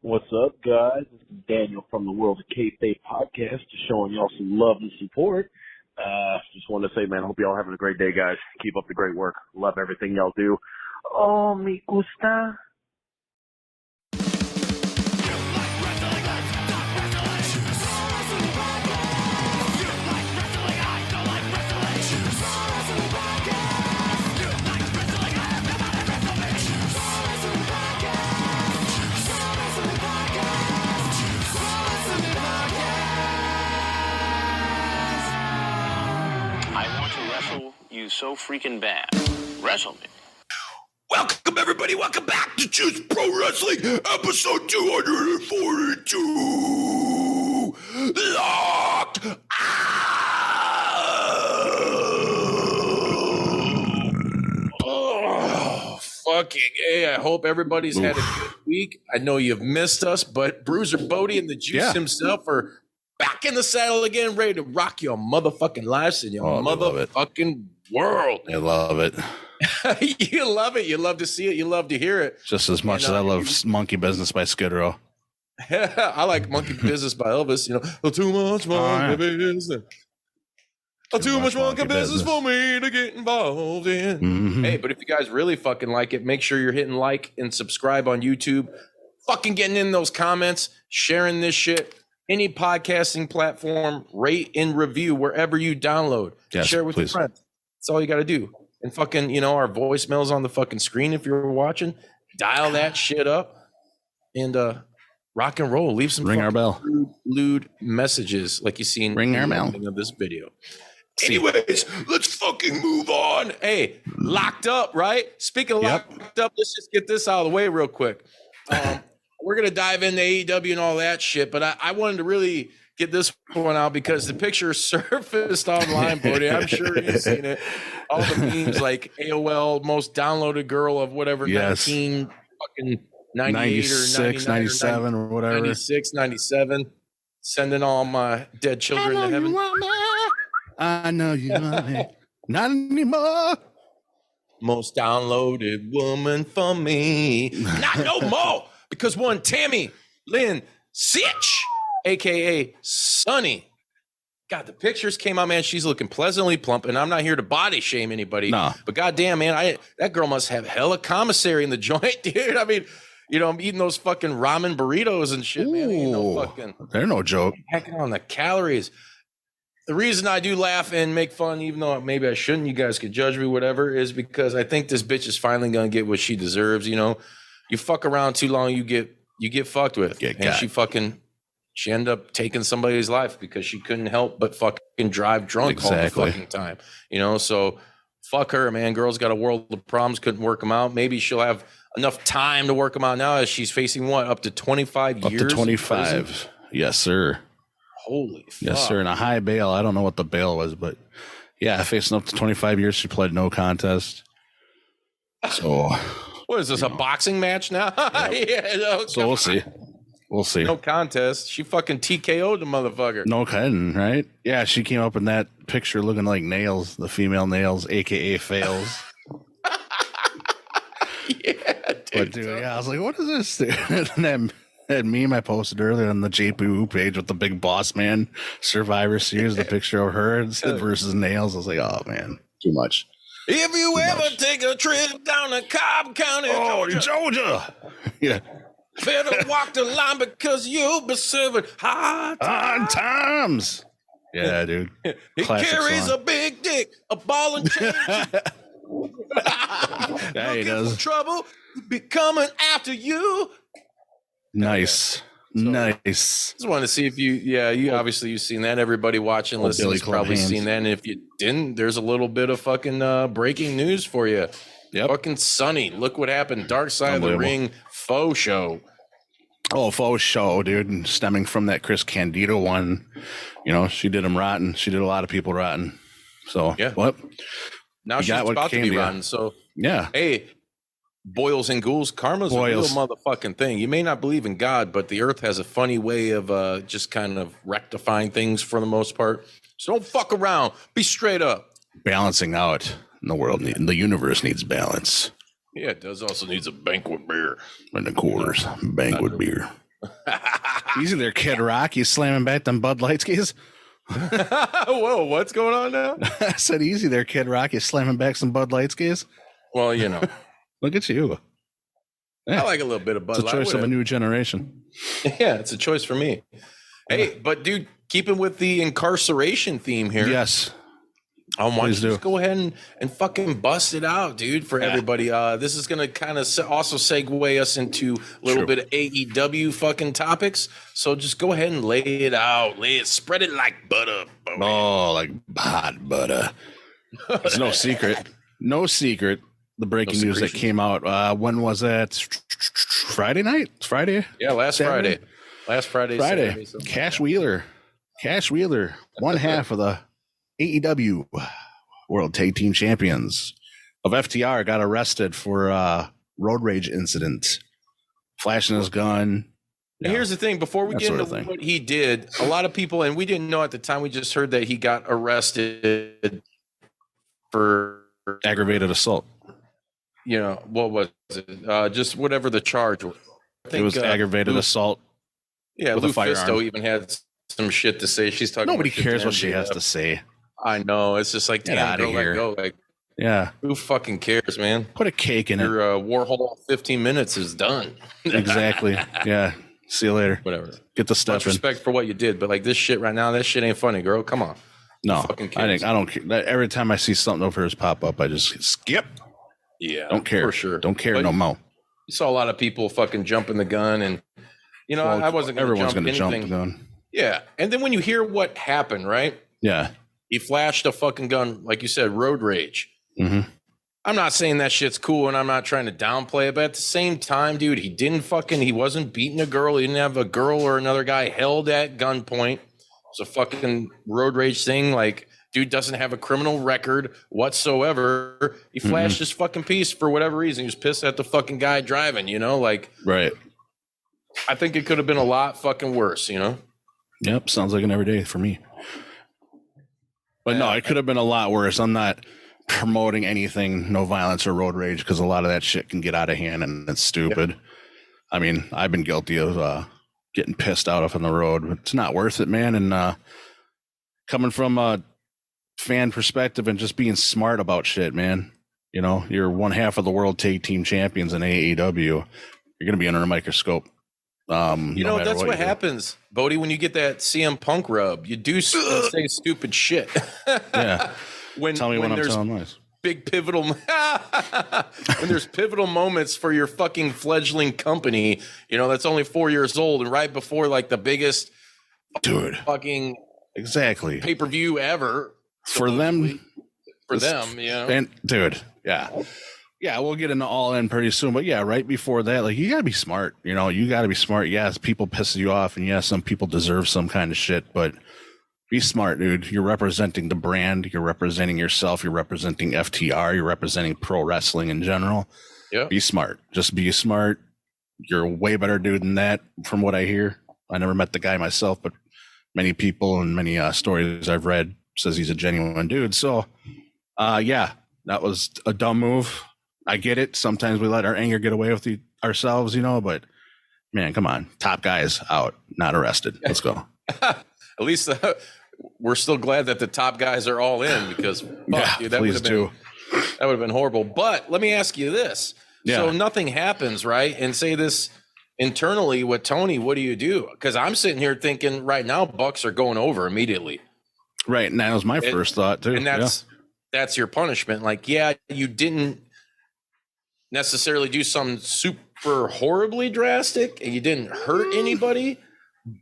What's up, guys? This is Daniel from the World of Kayfabe podcast, just showing y'all some love and support. Just wanted to say, man, I hope y'all having a great day, guys. Keep up the great work. Love everything y'all do. Oh, me gusta. You so freaking bad. Wrestle me. Welcome, everybody. Welcome back to Juice Pro Wrestling, episode 242. Locked Oh, fucking A. I hope everybody's had a good week. I know you've missed us, but Bruiser Bodi and the Juice himself are back in the saddle again, ready to rock your motherfucking lives in your motherfucking world. I love it. You love it. You love to see it. You love to hear it. Just as much as I love Monkey Business by Skid Row. I like Monkey Business by Elvis. You know, too much monkey business. Too much monkey business for me to get involved in. Mm-hmm. Hey, but if you guys really fucking like it, make sure you're hitting like and subscribe on YouTube. Fucking getting in those comments, sharing this shit. Any podcasting platform, rate and review wherever you download. Yes, share with your friends. That's all you got to do. And fucking, you know, our voicemail's on the fucking screen if you're watching. Dial that shit up and rock and roll. Leave some ring our bell. Lewd messages like you seen ring our bell of this video. Anyways, let's fucking move on. Hey, locked up, right? Speaking of locked up, let's just get this out of the way real quick. We're going to dive into AEW and all that shit, but I wanted to really get this one out because the picture surfaced online, buddy. I'm sure you've seen it. All the memes like AOL most downloaded girl of whatever, 19 fucking 96, 97 or whatever. 96, 97. Sending all my dead children to heaven. I know you want me. Not anymore. Most downloaded woman for me. Not no more. Because one, Tammy Lynn Sitch, a.k.a. Sunny. God, the pictures came out, man. She's looking pleasantly plump, and I'm not here to body shame anybody. No. But goddamn, man, that girl must have hella commissary in the joint, dude. I mean, you know, I'm eating those fucking ramen burritos and shit, man. They're no joke. Hecking on the calories. The reason I do laugh and make fun, even though maybe I shouldn't, you guys could judge me, whatever, is because I think this bitch is finally going to get what she deserves, you know? You fuck around too long, you get fucked with. She ended up taking somebody's life because she couldn't help but fucking drive drunk all the fucking time. You know, so fuck her, man. Girl's got a world of problems, couldn't work them out. Maybe she'll have enough time to work them out now as she's facing up to 25 years? Up to 25. Yes, sir. Holy fuck. Yes, sir. And a high bail. I don't know what the bail was, but yeah, facing up to 25 years, she pled no contest. So... What is this, a boxing match now? Yep. So we'll see. We'll see. No contest. She fucking TKO'd the motherfucker. No kidding, right? Yeah, she came up in that picture looking like Nails, the female Nails, a.k.a. Fails. Dude. I was like, what is this? And that meme I posted earlier on the JPU page with the Big Boss Man Survivor Series, the picture of her and said versus Nails. I was like, oh, man, too much. If you ever take a trip down to Cobb County, Georgia. Yeah. Better walk the line because you'll be serving hard times. Yeah, dude. He carries a big dick, a ball and chain. Yeah, he does. Trouble be coming after you. Nice. Nice. Just wanted to see if you obviously you've seen that. Everybody watching, listening has probably seen that. And if you didn't, there's a little bit of fucking breaking news for you. Yep. Fucking Sunny. Look what happened. Dark Side of the Ring faux show. Oh, faux show, dude. And stemming from that Chris Candido one, you know, she did him rotten. She did a lot of people rotten. So, yeah. What? Now she's about to be rotten. So, yeah. Hey, boils and ghouls, karma's a real motherfucking thing. You may not believe in God, but the earth has a funny way of just kind of rectifying things for the most part. So don't fuck around. Be straight up. Balancing out. The world, the universe needs balance. Yeah, it does also needs a banquet beer. And of course, banquet beer. Easy there, Kid Rock. You slamming back them Bud Light skis? Whoa, what's going on now? I said, easy there, Kid Rock. You slamming back some Bud Light skis? Well, you know. Look at you. Yeah. I like a little bit of Bud Light. It's a choice of a new generation. Yeah, it's a choice for me. Hey, but dude, keeping with the incarceration theme here. Yes. I want you to just go ahead and fucking bust it out, dude, for everybody. This is going to kind of also segue us into a little bit of AEW fucking topics. So just go ahead and lay it out. Spread it like butter. Boy. Oh, like hot butter. It's no secret. No secret. The breaking news that came out. When was that? Friday night? Friday? Yeah, last Friday. Friday. Cash Wheeler, one half of the AEW World Tag Team Champions of FTR, got arrested for road rage incident, flashing his gun. And here's the thing: before we get into what he did, a lot of people, and we didn't know at the time, we just heard that he got arrested for aggravated assault. You know, what was it? Just whatever the charge was. It was aggravated assault. Yeah, Lou Fisto even had some shit to say. She's talking. Nobody cares what she has to say. I know. It's just like, damn, girl, let go. Like, yeah, who fucking cares, man? Put a cake in Your Warhol 15 minutes is done. Exactly. Yeah. See you later. Whatever. Get the stuff. Much respect for what you did, but like this shit right now, that shit ain't funny, girl. Come on. No, I don't care. Every time I see something of hers pop up, I just skip. Yeah, don't care for sure. Don't care no more. You saw a lot of people fucking jumping the gun, and you know, I wasn't. Everyone's going to jump the gun. Yeah, and then when you hear what happened, right? Yeah, he flashed a fucking gun, like you said, road rage. Mm-hmm. I'm not saying that shit's cool, and I'm not trying to downplay it, but at the same time, dude, he wasn't beating a girl. He didn't have a girl or another guy held at gunpoint. It's a fucking road rage thing. Like, dude doesn't have a criminal record whatsoever. He flashed his fucking piece for whatever reason. He was pissed at the fucking guy driving, you know? Like, right. I think it could have been a lot fucking worse, you know? Yep. Sounds like an everyday for me. But no, it could have been a lot worse. I'm not promoting anything, no violence or road rage, because a lot of that shit can get out of hand and it's stupid. Yep. I mean, I've been guilty of getting pissed out on the road. It's not worth it, man. And coming from a fan perspective and just being smart about shit, man. You know, you're one half of the World Tag Team Champions in AEW. You're going to be under a microscope. You know, that's what happens, Bodi, when you get that CM Punk rub. You do say stupid shit. Yeah. Tell me when I'm telling lies. Big pivotal when there's pivotal moments for your fucking fledgling company, you know, that's only 4 years old and right before like the biggest fucking exactly pay-per-view ever for them, you know. And dude, yeah, we'll get into All In pretty soon, but yeah, right before that, like, you gotta be smart. You know, you gotta be smart. Yes, people piss you off, and yes, some people deserve some kind of shit, but be smart, dude. You're representing the brand. You're representing yourself. You're representing FTR. You're representing pro wrestling in general. Yeah. Be smart. Just be smart. You're a way better dude than that, from what I hear. I never met the guy myself, but many people and many stories I've read says he's a genuine dude. So, yeah, that was a dumb move. I get it. Sometimes we let our anger get away with ourselves, you know, but man, come on. Top guys out, not arrested. Let's go. At least we're still glad that the top guys are all in, because dude, that would have been horrible. But let me ask you this. Yeah. So nothing happens, right? And say this internally with Tony, what do you do? Because I'm sitting here thinking right now, Bucks are going over immediately. Right. And that was my first thought too. And that's your punishment. Like, yeah, you didn't necessarily do something super horribly drastic and you didn't hurt anybody,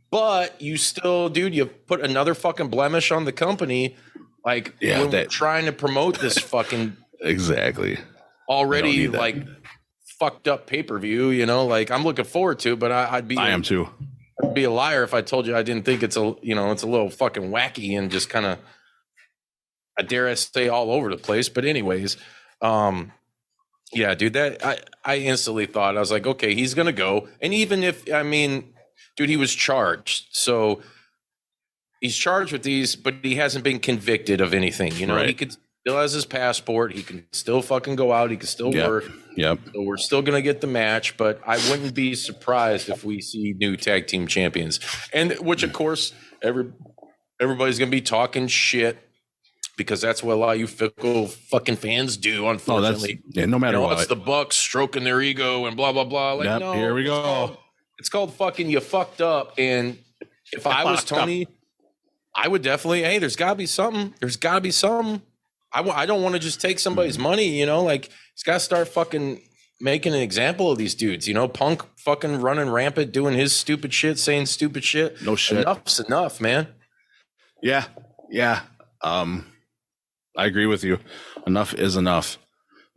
but you still, dude, you put another fucking blemish on the company. Like, when we're trying to promote this fucking exactly already like fucked up pay-per-view, you know, like, I'm looking forward to, but I am too. I'd be a liar if I told you I didn't think it's a little fucking wacky and just kind of, I dare I say, all over the place. But anyways, yeah, dude, that I instantly thought, I was like, okay, he's gonna go. And even if, I mean, dude, he was charged, so he's charged with these, but he hasn't been convicted of anything. You know, right. still has his passport. He can still fucking go out. He can still work. Yep. So we're still going to get the match, but I wouldn't be surprised if we see new tag team champions. And which, of course, everybody's going to be talking shit because that's what a lot of you fickle fucking fans do, unfortunately. No matter what. It's the Bucks stroking their ego and blah, blah, blah. Like, no, here we go. It's called fucking you fucked up. And if I was Tony, I would definitely, hey, there's got to be something. There's got to be something. I don't want to just take somebody's money, like he's got to start fucking making an example of these dudes, Punk fucking running rampant, doing his stupid shit, saying stupid shit. No shit. Enough's enough, man. Yeah. I agree with you. Enough is enough.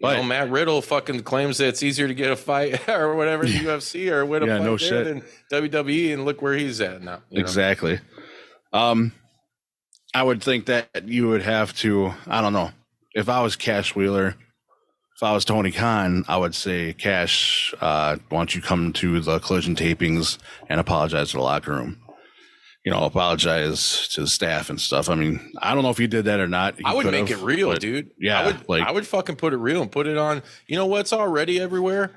But Matt Riddle fucking claims that it's easier to get a fight or whatever in the UFC or win a fight there than WWE, and look where he's at now. Exactly. I would think that you would have to, I don't know, if I was Cash Wheeler, if I was Tony Khan, I would say, Cash, why don't you come to the Collision tapings and apologize to the locker room? Apologize to the staff and stuff. I mean, I don't know if you did that or not. I would make it real, dude. Yeah. I would fucking put it real and put it on. You know what's already everywhere?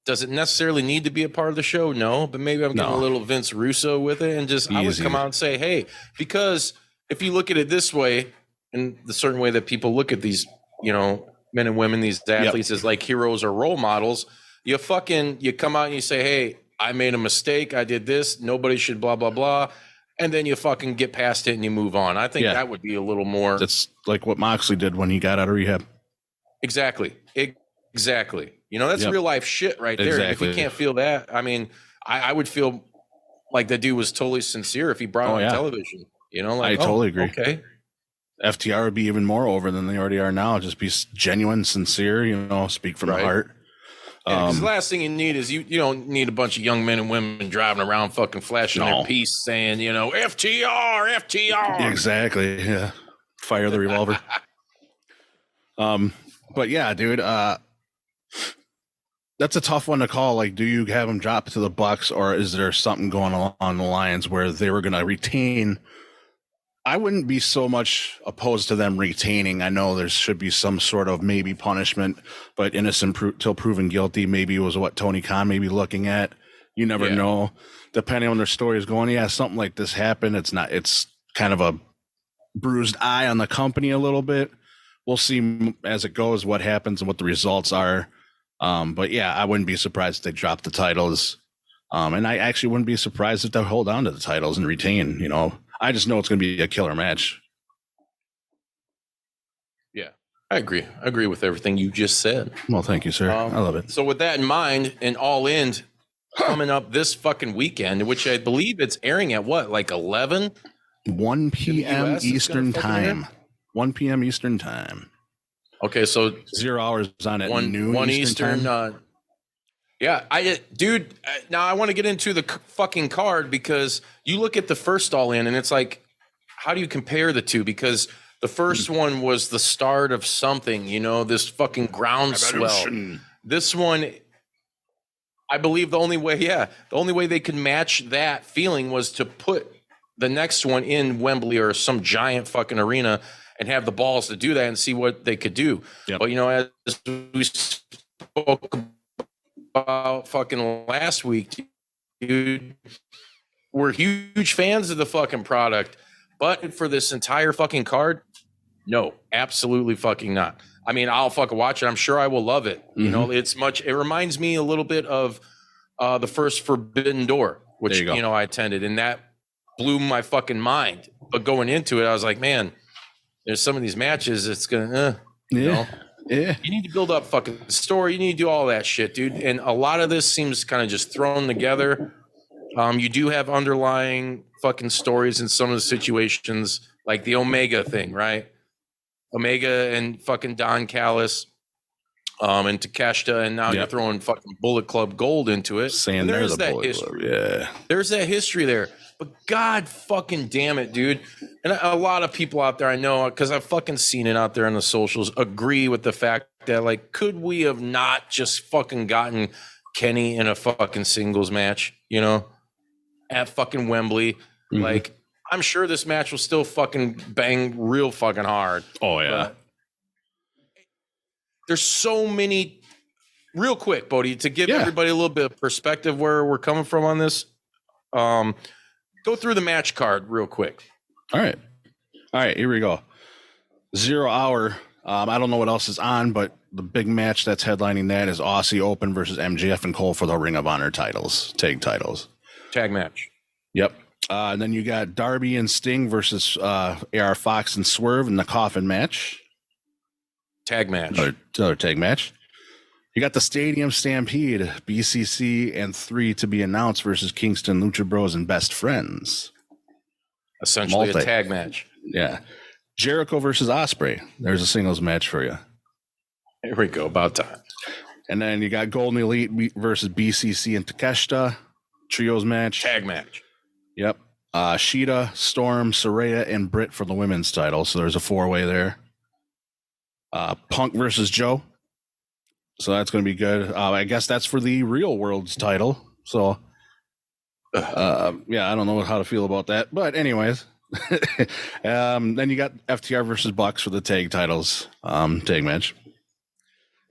Does it necessarily need to be a part of the show? No, but maybe I'm getting a little Vince Russo with it and just, I would come out and say, hey, because if you look at it this way, in the certain way that people look at these, men and women, these athletes as like heroes or role models, you come out and you say, hey, I made a mistake. I did this. Nobody should blah, blah, blah. And then you fucking get past it and you move on. I think that would be a little more. That's like what Moxley did when he got out of rehab. Exactly. That's real life shit right there. Exactly. If you can't feel that, I mean, I would feel like the dude was totally sincere if he brought on television. I totally agree. Okay. FTR would be even more over than they already are now. Just be genuine, sincere, speak from the heart. Because the last thing you need is you don't need a bunch of young men and women driving around fucking flashing their piece saying, FTR. Exactly. Yeah. Fire the revolver. But yeah, dude, that's a tough one to call. Like, do you have them drop to the Bucks, or is there something going on the lines where they were going to retain? I wouldn't be so much opposed to them retaining. I know there should be some sort of maybe punishment, but innocent till proven guilty maybe was what Tony Khan may be looking at. You never know. Depending on their story is going, something like this happened. It's kind of a bruised eye on the company a little bit. We'll see as it goes what happens and what the results are. But yeah, I wouldn't be surprised if they drop the titles. And I actually wouldn't be surprised if they hold on to the titles and retain, I just know it's going to be a killer match. Yeah, I agree. I agree with everything you just said. Well, thank you, sir. I love it. So with that in mind, and All In coming up this fucking weekend, which I believe it's airing at what, like 11? 1 p.m. Eastern time. 1 p.m. Eastern time. Okay, so 0 hours on at noon 1 Eastern time. Yeah, now I want to get into the fucking card because you look at the first All In and it's like, how do you compare the two? Because the first one was the start of something, this fucking groundswell. This one, I believe the only way they could match that feeling was to put the next one in Wembley or some giant fucking arena and have the balls to do that and see what they could do. Yep. But, as we spoke about fucking last week, dude, we're huge fans of the fucking product, but for this entire fucking card, no, absolutely fucking not. I mean, I'll fucking watch it. I'm sure I will love it. It reminds me a little bit of the first Forbidden Door, which, I attended, and that blew my fucking mind. But going into it, I was like, man, there's some of these matches, it's gonna, Yeah. You need to build up fucking story. You need to do all that shit, dude. And a lot of this seems kind of just thrown together. You do have underlying fucking stories in some of the situations, like the Omega thing, right? Omega and fucking Don Callis, and Takeshita, and now you're throwing fucking Bullet Club Gold into it. Saying there's that history. Yeah. There's that history there. But God fucking damn it, dude. And a lot of people out there I know, because I've fucking seen it out there on the socials, agree with the fact that, like, could we have not just fucking gotten Kenny in a fucking singles match, at fucking Wembley? Mm-hmm. Like, I'm sure this match will still fucking bang real fucking hard. Oh, yeah. there's so many. Real quick, Bodi, to give everybody a little bit of perspective where we're coming from on this. Go through the match card real quick. All right, here we go. 0 hour. I don't know what else is on, but the big match that's headlining that is Aussie Open versus MJF and Cole for the Ring of Honor titles, tag titles. Tag match. Yep. And then you got Darby and Sting versus AR Fox and Swerve in the Coffin match. Tag match. Another tag match. You got the Stadium Stampede, BCC and 3 to be announced versus Kingston, Lucha Bros, and Best Friends. Essentially a tag match. Yeah. Jericho versus Ospreay. There's a singles match for you. Here we go. About time. And then you got Golden Elite versus BCC and Takeshita. Trios match. Tag match. Yep. Sheeta, Storm, Saraya, and Britt for the women's title. So there's a 4-way there. Punk versus Joe. So that's going to be good. I guess that's for the Real World's title. So, I don't know how to feel about that. But anyways, then you got FTR versus Bucks for the tag titles, tag match.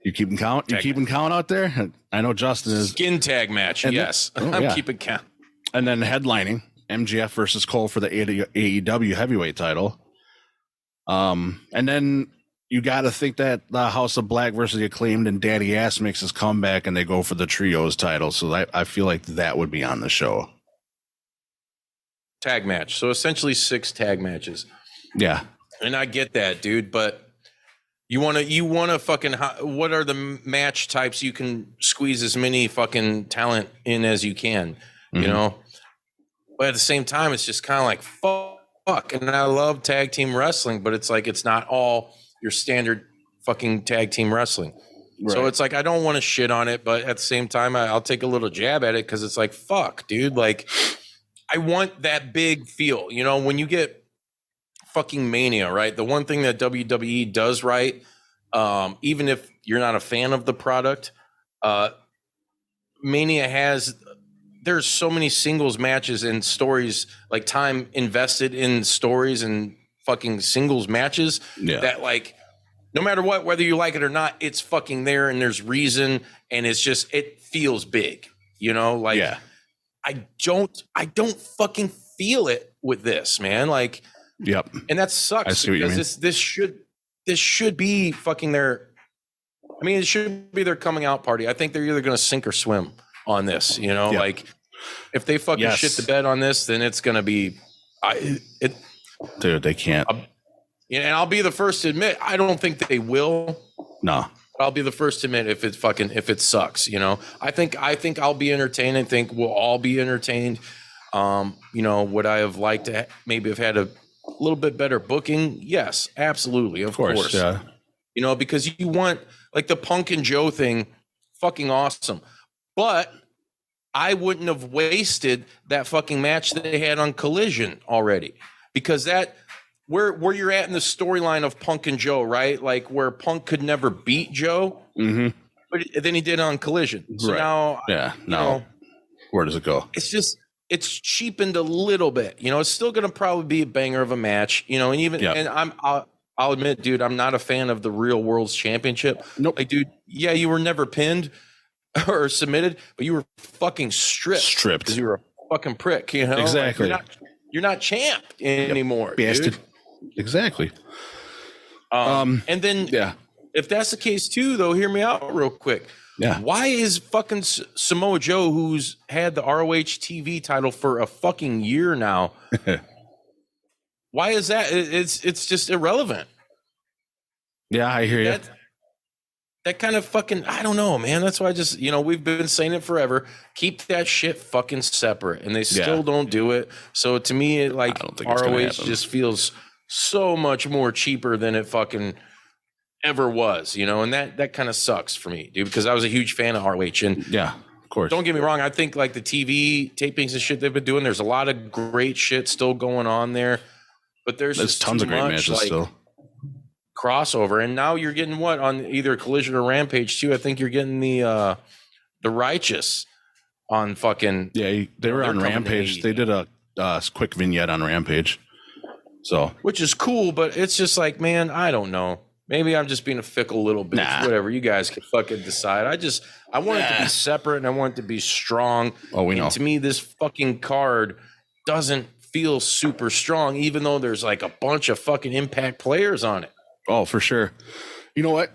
You keeping count? You keeping count out there? I know Justin is. Skin tag match, yes. I'm keeping count. And then headlining, MJF versus Cole for the AEW heavyweight title. And then you got to think that the House of Black versus the Acclaimed and Daddy Ass makes his comeback and they go for the trios title. So I feel like that would be on the show. Tag match. So essentially 6 tag matches. Yeah. And I get that, dude, but you want to fucking, what are the match types you can squeeze as many fucking talent in as you can, you know? But at the same time, it's just kind of like, fuck. And I love tag team wrestling, but it's like, it's not all your standard fucking tag team wrestling. Right. So it's like, I don't want to shit on it, but at the same time, I'll take a little jab at it because it's like, fuck, dude. Like, I want that big feel. You know, when you get fucking Mania, right? The one thing that WWE does right, even if you're not a fan of the product, Mania has, there's so many singles matches and stories, like time invested in stories and fucking singles matches that, like, no matter what, whether you like it or not, it's fucking there and there's reason and it's just, it feels big, you know? Like, I don't fucking feel it with this, man. Like, and that sucks. I see what you mean. This should be fucking their, I mean, it should be their coming out party. I think they're either going to sink or swim on this, you know? Like, if they fucking shit the bed on this, then it's going to be, dude, they can't. And I'll be the first to admit, I don't think they will. No. I'll be the first to admit if it sucks, you know. I think I'll be entertained. I think we'll all be entertained. You know, would I have liked to maybe have had a little bit better booking? Yes, absolutely, of course. Yeah. You know, because you want, like, the Punk and Joe thing, fucking awesome. But I wouldn't have wasted that fucking match that they had on Collision already, because that. Where you're at in the storyline of Punk and Joe, right? Like, where Punk could never beat Joe, but then he did on Collision. So now, where does it go? It's cheapened a little bit. You know, it's still going to probably be a banger of a match. You know, and even and I'll admit, dude, I'm not a fan of the Real World's Championship. Nope. Like, dude, you were never pinned or submitted, but you were fucking stripped because you were a fucking prick. You know, exactly. Like, you're not champ anymore, dude. Exactly. And then, if that's the case too, though, hear me out real quick. Yeah. Why is fucking Samoa Joe, who's had the ROH TV title for a fucking year now, why is that? It's just irrelevant. Yeah, I hear you. That kind of fucking, I don't know, man. That's why I just, you know, we've been saying it forever. Keep that shit fucking separate, and they still don't do it. So to me, it, like, ROH just feels so much more cheaper than it fucking ever was, you know, and that kind of sucks for me, dude, because I was a huge fan of ROH. And of course, don't get me wrong, I think, like, the TV tapings and shit they've been doing, there's a lot of great shit still going on there, but there's just tons of great matches, like, still crossover. And now you're getting what on either Collision or Rampage too. I think you're getting the Righteous on fucking they were on Rampage. They did a quick vignette on Rampage. So, which is cool, but it's just like, man, I don't know. Maybe I'm just being a fickle little bitch. Nah. Whatever, you guys can fucking decide. I want it to be separate, and I want it to be strong. Oh, we know. And to me, this fucking card doesn't feel super strong, even though there's like a bunch of fucking Impact players on it. Oh, for sure. You know what?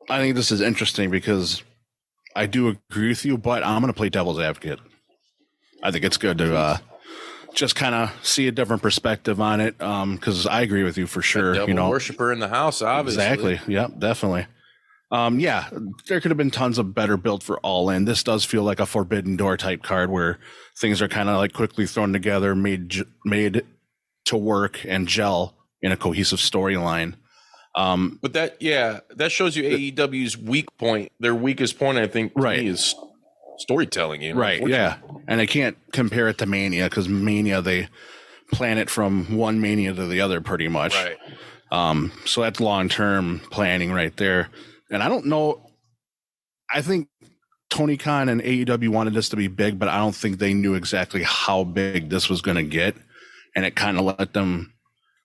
I think this is interesting because I do agree with you, but I'm going to play devil's advocate. I think it's good to just kind of see a different perspective on it, because I agree with you for sure. Devil worshiper in the house, obviously. Exactly. Yep, definitely. Yeah, there could have been tons of better built for All In. This does feel like a Forbidden Door type card where things are kind of like quickly thrown together, made to work and gel in a cohesive storyline. But that shows you AEW's weak point. Their weakest point, I think, to me, is storytelling. You know, right? Yeah, and I can't compare it to Mania because Mania, they plan it from one Mania to the other pretty much. Right. So that's long-term planning right there. And I don't know. I think Tony Khan and AEW wanted this to be big, but I don't think they knew exactly how big this was going to get, and it kind of let them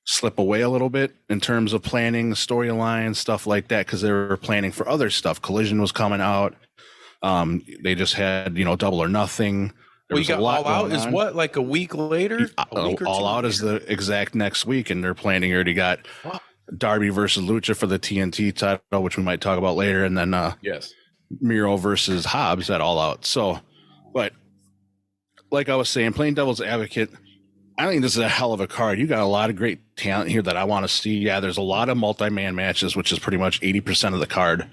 slip away a little bit in terms of planning the storyline, stuff like that, because they were planning for other stuff. Collision was coming out. They just had, Double or Nothing. Well, you got All Out is what, like a week later? All Out is the exact next week, and they're planning. Already got Darby versus Lucha for the TNT title, which we might talk about later, and then Miro versus Hobbs at All Out. So, but like I was saying, playing devil's advocate, I think this is a hell of a card. You got a lot of great talent here that I want to see. Yeah, there's a lot of multi-man matches, which is pretty much 80% of the card.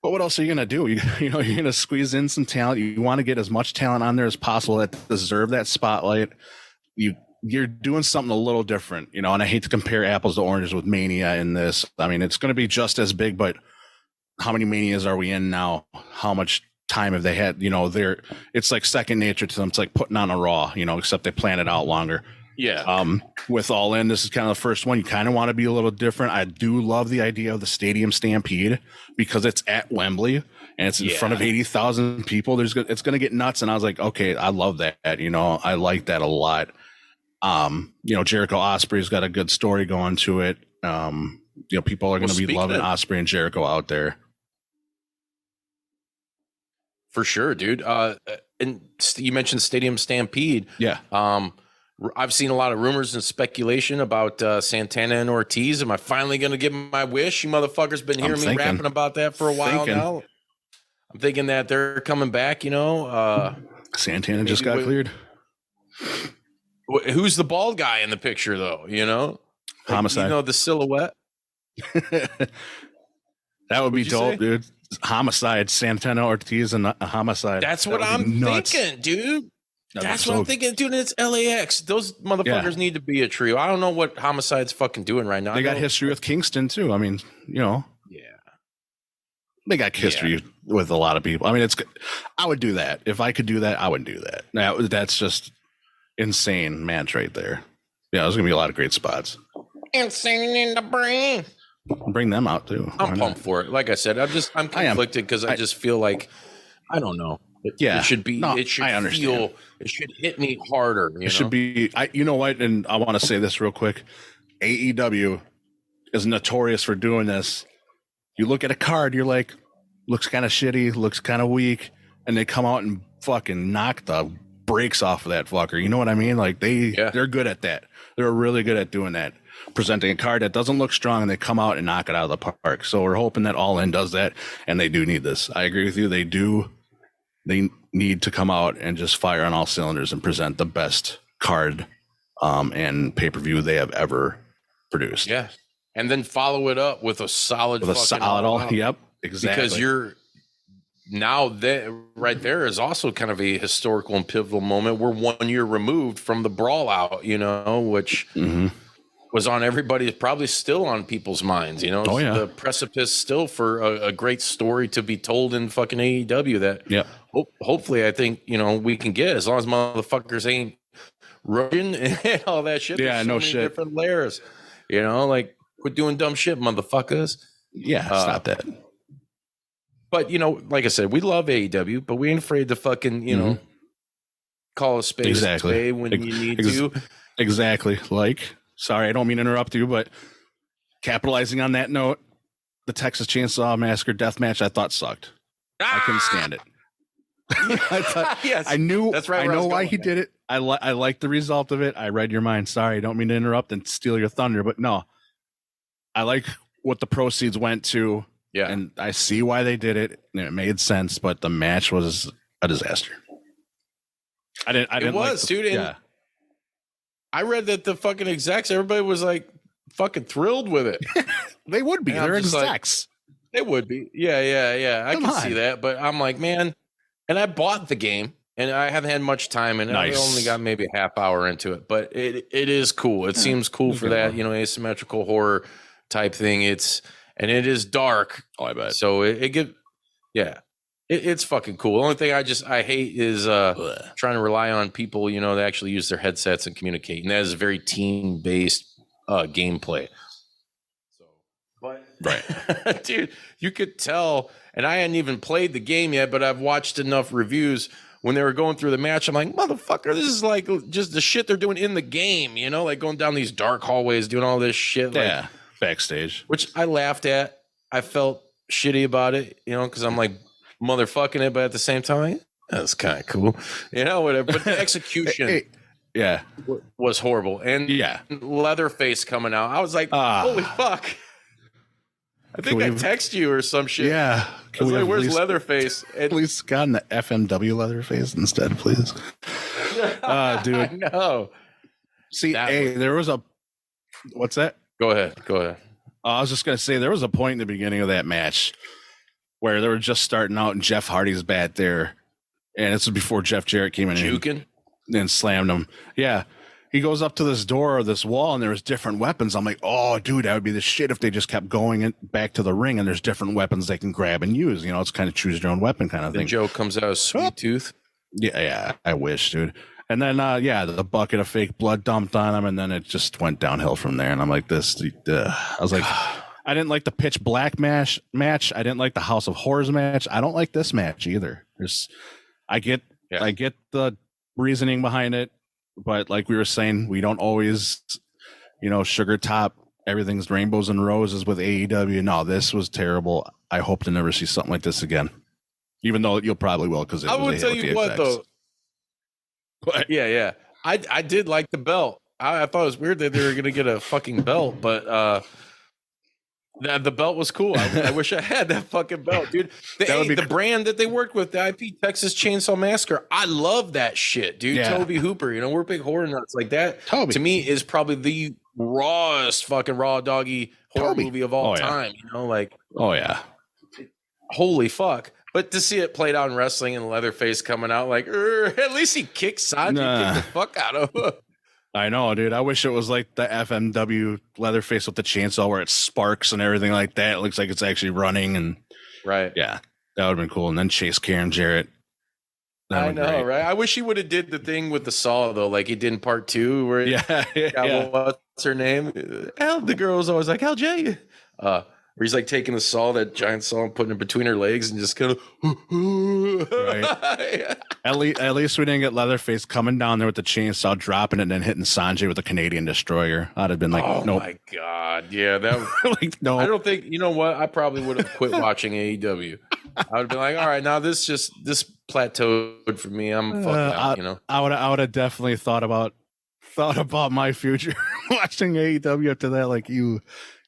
But what else are you going to do? You're going to squeeze in some talent. You want to get as much talent on there as possible that deserve that spotlight. You're doing something a little different, and I hate to compare apples to oranges with Mania in this. I mean, it's going to be just as big, but how many Manias are we in now? How much time have they had? It's like second nature to them. It's like putting on a Raw, except they plan it out longer. Yeah. With All In, this is kind of the first one. You kind of want to be a little different. I do love the idea of the Stadium Stampede because it's at Wembley and it's in front of 80,000 people. It's going to get nuts. And I was like, okay, I love that. I like that a lot. Jericho Ospreay's got a good story going to it. People are going to be loving Ospreay and Jericho out there. For sure, dude. And you mentioned Stadium Stampede. Yeah. I've seen a lot of rumors and speculation about Santana and Ortiz. Am I finally going to get my wish? You motherfuckers been hearing me rapping about that for a while now. I'm thinking that they're coming back, Santana just got cleared. Who's the bald guy in the picture, though? Homicide. The silhouette. That would be dope, dude. Homicide, Santana, Ortiz, and a Homicide. That's what I'm thinking, dude. That's what I'm thinking, dude. It's LAX. Those motherfuckers need to be a trio. I don't know what Homicide's fucking doing right now. They got history with Kingston too. I mean, Yeah. They got history with a lot of people. I mean, it's good. I would do that. If I could do that, I would do that. Now, that's just insane match right there. Yeah, there's going to be a lot of great spots. Insane in the brain. Bring them out too. I'm pumped for it. Like I said, I'm conflicted because I just feel like, I don't know. It should be. No, it should feel. It should hit me harder. It should be. You know what? And I want to say this real quick. AEW is notorious for doing this. You look at a card, you're like, looks kind of shitty, looks kind of weak, and they come out and fucking knock the brakes off of that fucker. You know what I mean? Like they're good at that. They're really good at doing that. Presenting a card that doesn't look strong, and they come out and knock it out of the park. So we're hoping that All In does that, and they do need this. I agree with you. They do. They need to come out and just fire on all cylinders and present the best card and pay-per-view they have ever produced. Yeah. And then follow it up with a solid Yep, exactly. Because you're now that right there is also kind of a historical and pivotal moment. We're 1 year removed from the brawl out, which was on everybody, probably still on people's minds, the precipice still for a great story to be told in fucking AEW that hopefully I think, we can get, as long as motherfuckers ain't rugging and all that shit. Yeah, no shit. Different layers, like quit doing dumb shit, motherfuckers. Yeah, stop that. But, like I said, we love AEW, but we ain't afraid to fucking, call a spade a spade when you need to. Exactly. Like, sorry, I don't mean to interrupt you, but capitalizing on that note, the Texas Chainsaw Massacre death match I thought sucked. I couldn't stand it. I thought, yes, I knew that's right. I know why he did it. I like the result of it. I read your mind. Sorry, I don't mean to interrupt and steal your thunder, but no, I like what the proceeds went to. Yeah, and I see why they did it, and it made sense. But the match was a disaster. I didn't. It was, dude. Yeah. I read that the fucking execs, everybody was like fucking thrilled with it. They would be. They're execs. They would be. Yeah. I can see that, but I'm like, man. And I bought the game, and I haven't had much time, and I only got maybe a half hour into it. But it is cool. It seems cool for that, asymmetrical horror type thing. It is dark. Oh, I bet. So it's fucking cool. The only thing I hate is trying to rely on people, that actually use their headsets and communicate, and that is very team based gameplay. So, but right, dude, you could tell. And I hadn't even played the game yet, but I've watched enough reviews when they were going through the match. I'm like, motherfucker, this is like just the shit they're doing in the game, like going down these dark hallways, doing all this shit. Yeah, backstage. Which I laughed at. I felt shitty about it, because I'm like motherfucking it, but at the same time, that's kind of cool, whatever. But the execution was horrible. And Leatherface coming out, I was like, holy fuck. I think I text you or some shit. Yeah. I was like, where's Leatherface? At least gotten the FMW Leatherface instead, please. Dude. No. See, there was a... What's that? Go ahead. I was just going to say, there was a point in the beginning of that match where they were just starting out and Jeff Hardy's back there. And this was before Jeff Jarrett came in and slammed him. Yeah. He goes up to this door or this wall, and there's different weapons. I'm like, oh, dude, that would be the shit if they just kept going back to the ring, and there's different weapons they can grab and use. It's kind of choose your own weapon kind of thing. Joe comes out of Sweet Tooth. Yeah, I wish, dude. And then, the bucket of fake blood dumped on him, and then it just went downhill from there. And I'm like, I was like, I didn't like the Pitch Black match. I didn't like the House of Horrors match. I don't like this match either. I get the reasoning behind it. But like we were saying, we don't always, sugar top everything's rainbows and roses with AEW. No, this was terrible. I hope to never see something like this again. Even though you'll probably will, because I will tell you what, though. What? Yeah. I did like the belt. I thought it was weird that they were going to get a fucking belt, but the belt was cool. I wish I had that fucking belt, dude. The brand that they worked with, the IP, Texas Chainsaw Massacre, I love that shit, dude. Yeah. Toby Hooper, we're big horror nuts. Like that, to me, is probably the rawest fucking raw doggy horror movie of all time. Oh, yeah. Holy fuck. But to see it played out in wrestling and Leatherface coming out, like, at least he kicked Sanji, kicked the fuck out of him. I know, dude. I wish it was like the FMW Leatherface with the chainsaw where it sparks and everything like that. It looks like it's actually running. And right. Yeah, that would have been cool. And then chase Karen Jarrett. I know, right? I wish he would have did the thing with the saw, though, like he did in part 2. Where what's her name? The girl was always like, LJ. Where he's like taking the saw, that giant saw, and putting it between her legs and just kind of. Right. At least we didn't get Leatherface coming down there with the chainsaw, dropping it, and then hitting Sanjay with a Canadian destroyer. I'd have been like, oh nope. My God. Yeah. That like, no. I don't think, you know what? I probably would have quit watching AEW. I would have been like, all right, now this plateaued for me. I'm fucked out, I would have definitely thought about my future watching AEW after that. Like you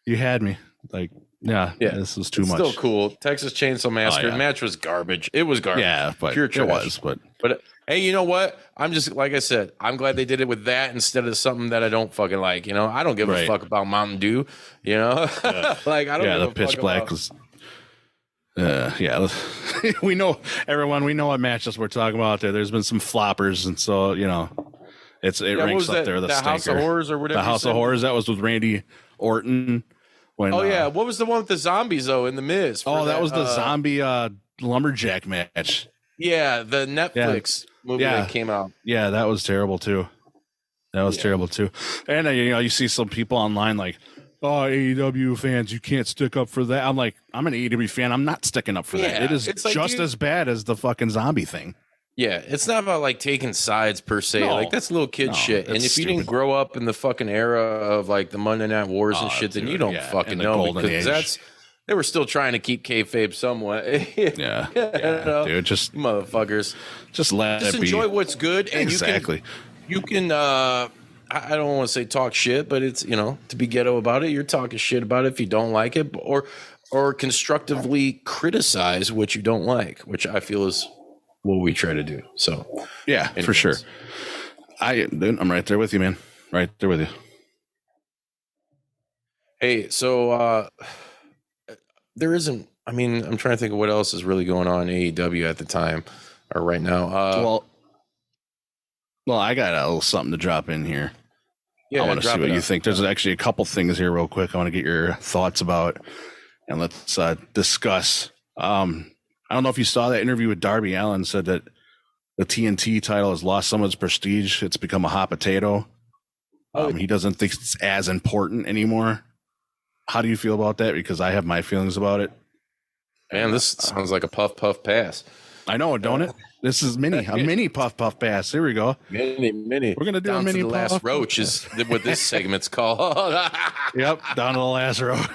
had me. Like, yeah, this was too much. Still cool. Texas Chainsaw Massacre match was garbage. It was garbage. Yeah, but pure trash. It was. But hey, you know what? I'm just, like I said, I'm glad they did it with that instead of something that I don't fucking like. I don't give a fuck about Mountain Dew. Like I don't. Yeah, give the a Pitch fuck Black about... was. We know, everyone. We know what matches we're talking about there. There's been some floppers, and so it ranks up there. The House of Horrors or whatever. The House of Horrors, that was with Randy Orton. When, what was the one with the zombies though in the Miz? That was the zombie lumberjack match. Yeah, the Netflix movie that came out. Yeah, that was terrible too. And you see some people online like, oh, AEW fans, you can't stick up for that. I'm like, I'm an AEW fan. I'm not sticking up for that. It is like, just as bad as the fucking zombie thing. Yeah, it's not about like taking sides per se. No. Like that's little kid shit. And if you didn't stupid. grow up in the fucking era of like the Monday Night Wars and shit, then you don't fucking know, because they were still trying to keep kayfabe somewhat. Yeah, dude, just motherfuckers, just let it be. Enjoy what's good, and you can. I don't want to say talk shit, but it's, you know, to be ghetto about it, you're talking shit about it if you don't like it, or constructively criticize what you don't like, which I feel is what we try to do. So yeah, anyways. For sure. I'm right there with you, man. Right there with you. Hey, so there isn't. I mean, I'm trying to think of what else is really going on in AEW at the time or right now. Well, I got a little something to drop in here. Yeah, I want to see what you think. There's actually a couple things here real quick I want to get your thoughts about, and let's discuss. I don't know if you saw that interview with Darby Allin, said that the TNT title has lost some of its prestige. It's become a hot potato. He doesn't think it's as important anymore. How do you feel about that? Because I have my feelings about it. Man, this sounds like a puff pass. I know, don't it? This is a mini puff pass. Here we go. Mini. We're gonna do a mini to the puff. Last roach is what this segment's called. Yep, down to the last roach.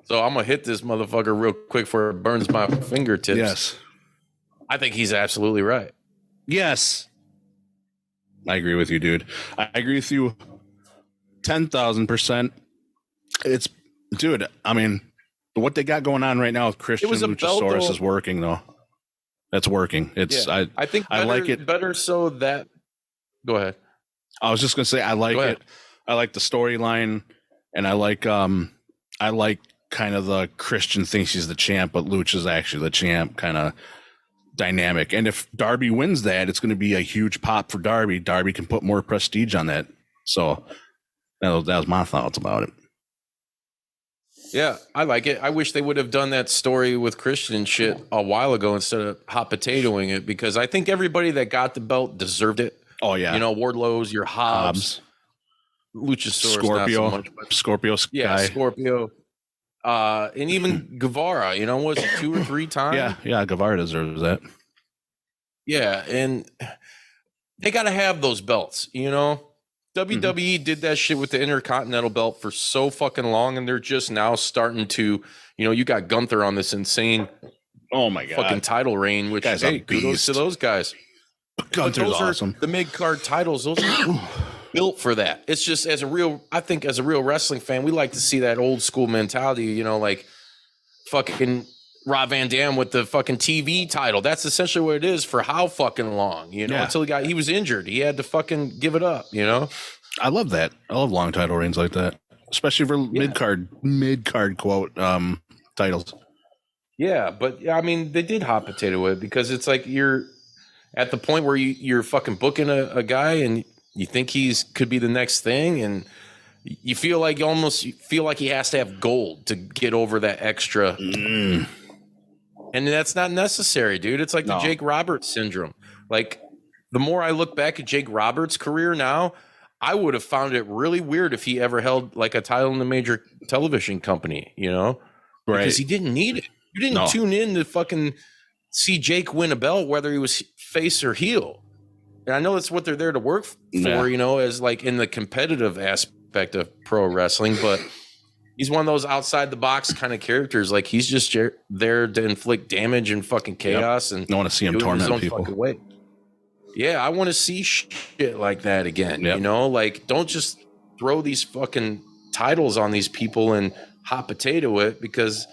So I'm gonna hit this motherfucker real quick before it burns my fingertips. Yes, I think he's absolutely right. Yes, I agree with you, dude. I agree with you 10,000%. It's, dude, I mean, what they got going on right now with Christian Luchasaurus is working, though. That's working. It's I think I like it better. So that, go ahead. I was just gonna say I like it. I like the storyline, and I like kind of the Christian thinks he's the champ, but Luch is actually the champ kind of dynamic. And if Darby wins that, it's going to be a huge pop for Darby. Darby can put more prestige on that. So that was my thoughts about it. Yeah, I like it. I wish they would have done that story with Christian and shit a while ago instead of hot potatoing it, because I think everybody that got the belt deserved it. Oh, yeah. You know, Wardlow's, your Hobbs. Luchasaurus, Scorpio, not so much, but Scorpio Sky. Yeah, Scorpio. And even Guevara, you know, was it 2 or 3 times? Yeah, Guevara deserves that. Yeah, and they got to have those belts, you know? WWE did that shit with the Intercontinental belt for so fucking long, and they're just now starting to, you know, you got Gunther on this insane fucking title reign, which, hey, kudos to those guys. Gunther's awesome. The mid-card titles, those are built for that. It's just as a real wrestling fan, we like to see that old school mentality, you know, like fucking Rob Van Dam with the fucking TV title. That's essentially what it is for how fucking long, you know, until he was injured. He had to fucking give it up, you know? I love that. I love long title reigns like that, especially for mid-card quote titles. Yeah, but I mean, they did hot potato it because it's like you're at the point where you're fucking booking a guy and you think could be the next thing, and you feel like he has to have gold to get over that extra. And that's not necessary, dude. It's like the Jake Roberts syndrome. Like, the more I look back at Jake Roberts' career now, I would have found it really weird if he ever held like a title in a major television company, you know? Right. Because he didn't need it. You didn't tune in to fucking see Jake win a belt, whether he was face or heel. And I know that's what they're there to work for, you know, as like in the competitive aspect of pro wrestling, but he's one of those outside the box kind of characters. Like, he's just there to inflict damage and fucking chaos. And I want to see him torment people. Way. Yeah, I want to see shit like that again. You know, like, don't just throw these fucking titles on these people and hot potato it, because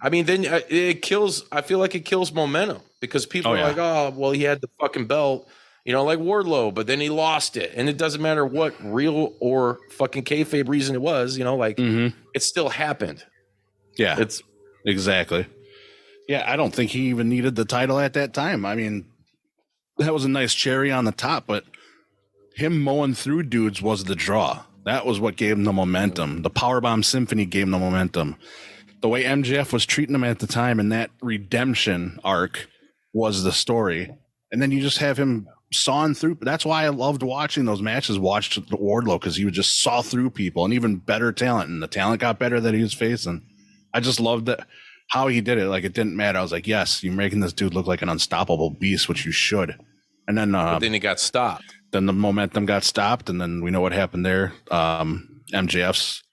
I mean, then it kills. I feel like it kills momentum, because people are like, oh, well, he had the fucking belt, you know, like Wardlow, but then he lost it. And it doesn't matter what real or fucking kayfabe reason it was, you know, like it still happened. Yeah, it's exactly. Yeah, I don't think he even needed the title at that time. I mean, that was a nice cherry on the top, but him mowing through dudes was the draw. That was what gave him the momentum. The Powerbomb Symphony gave him the momentum. The way MJF was treating him at the time, and that redemption arc was the story. And then you just have him sawing through. That's why I loved watching those matches, watched Wardlow, because he would just saw through people and even better talent. And the talent got better that he was facing. I just loved that how he did it. Like, it didn't matter. I was like, yes, you're making this dude look like an unstoppable beast, which you should. And then, but then he got stopped. Then the momentum got stopped. And then we know what happened there. MJF's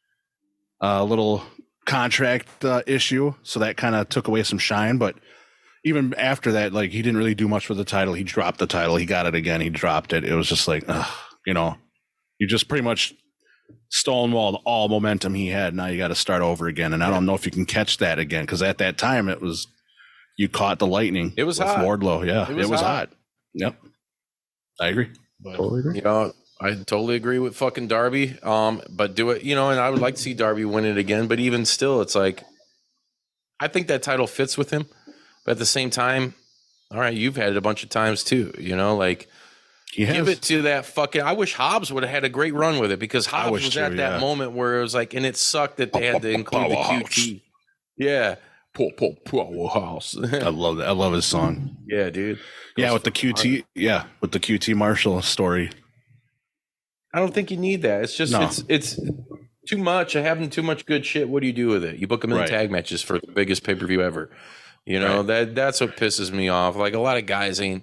little contract issue. So that kind of took away some shine. But even after that, like, he didn't really do much for the title. He dropped the title. He got it again. He dropped it. It was just like, you know, you just pretty much stonewalled all momentum he had. Now you got to start over again. And I don't know if you can catch that again, because at that time it was, you caught the lightning. It was hot. Wardlow. Yeah, it was hot. Yep. I agree. Totally agree. You know, I totally agree with fucking Darby. But do it, you know, and I would like to see Darby win it again. But even still, it's like, I think that title fits with him. But at the same time, all right, you've had it a bunch of times too, you know, like, give it to that fucking. I wish Hobbs would have had a great run with it, because Hobbs was at that moment where it was like, and it sucked that they had to include the QT. Yeah. Powerhouse. I love that. I love his song. Yeah, dude. Yeah, with the QT. Yeah, with the QT Marshall story. I don't think you need that. It's just, it's too much. Having too much good shit. What do you do with it? You book them in tag matches for the biggest pay-per-view ever. You know, that's what pisses me off. Like, a lot of guys ain't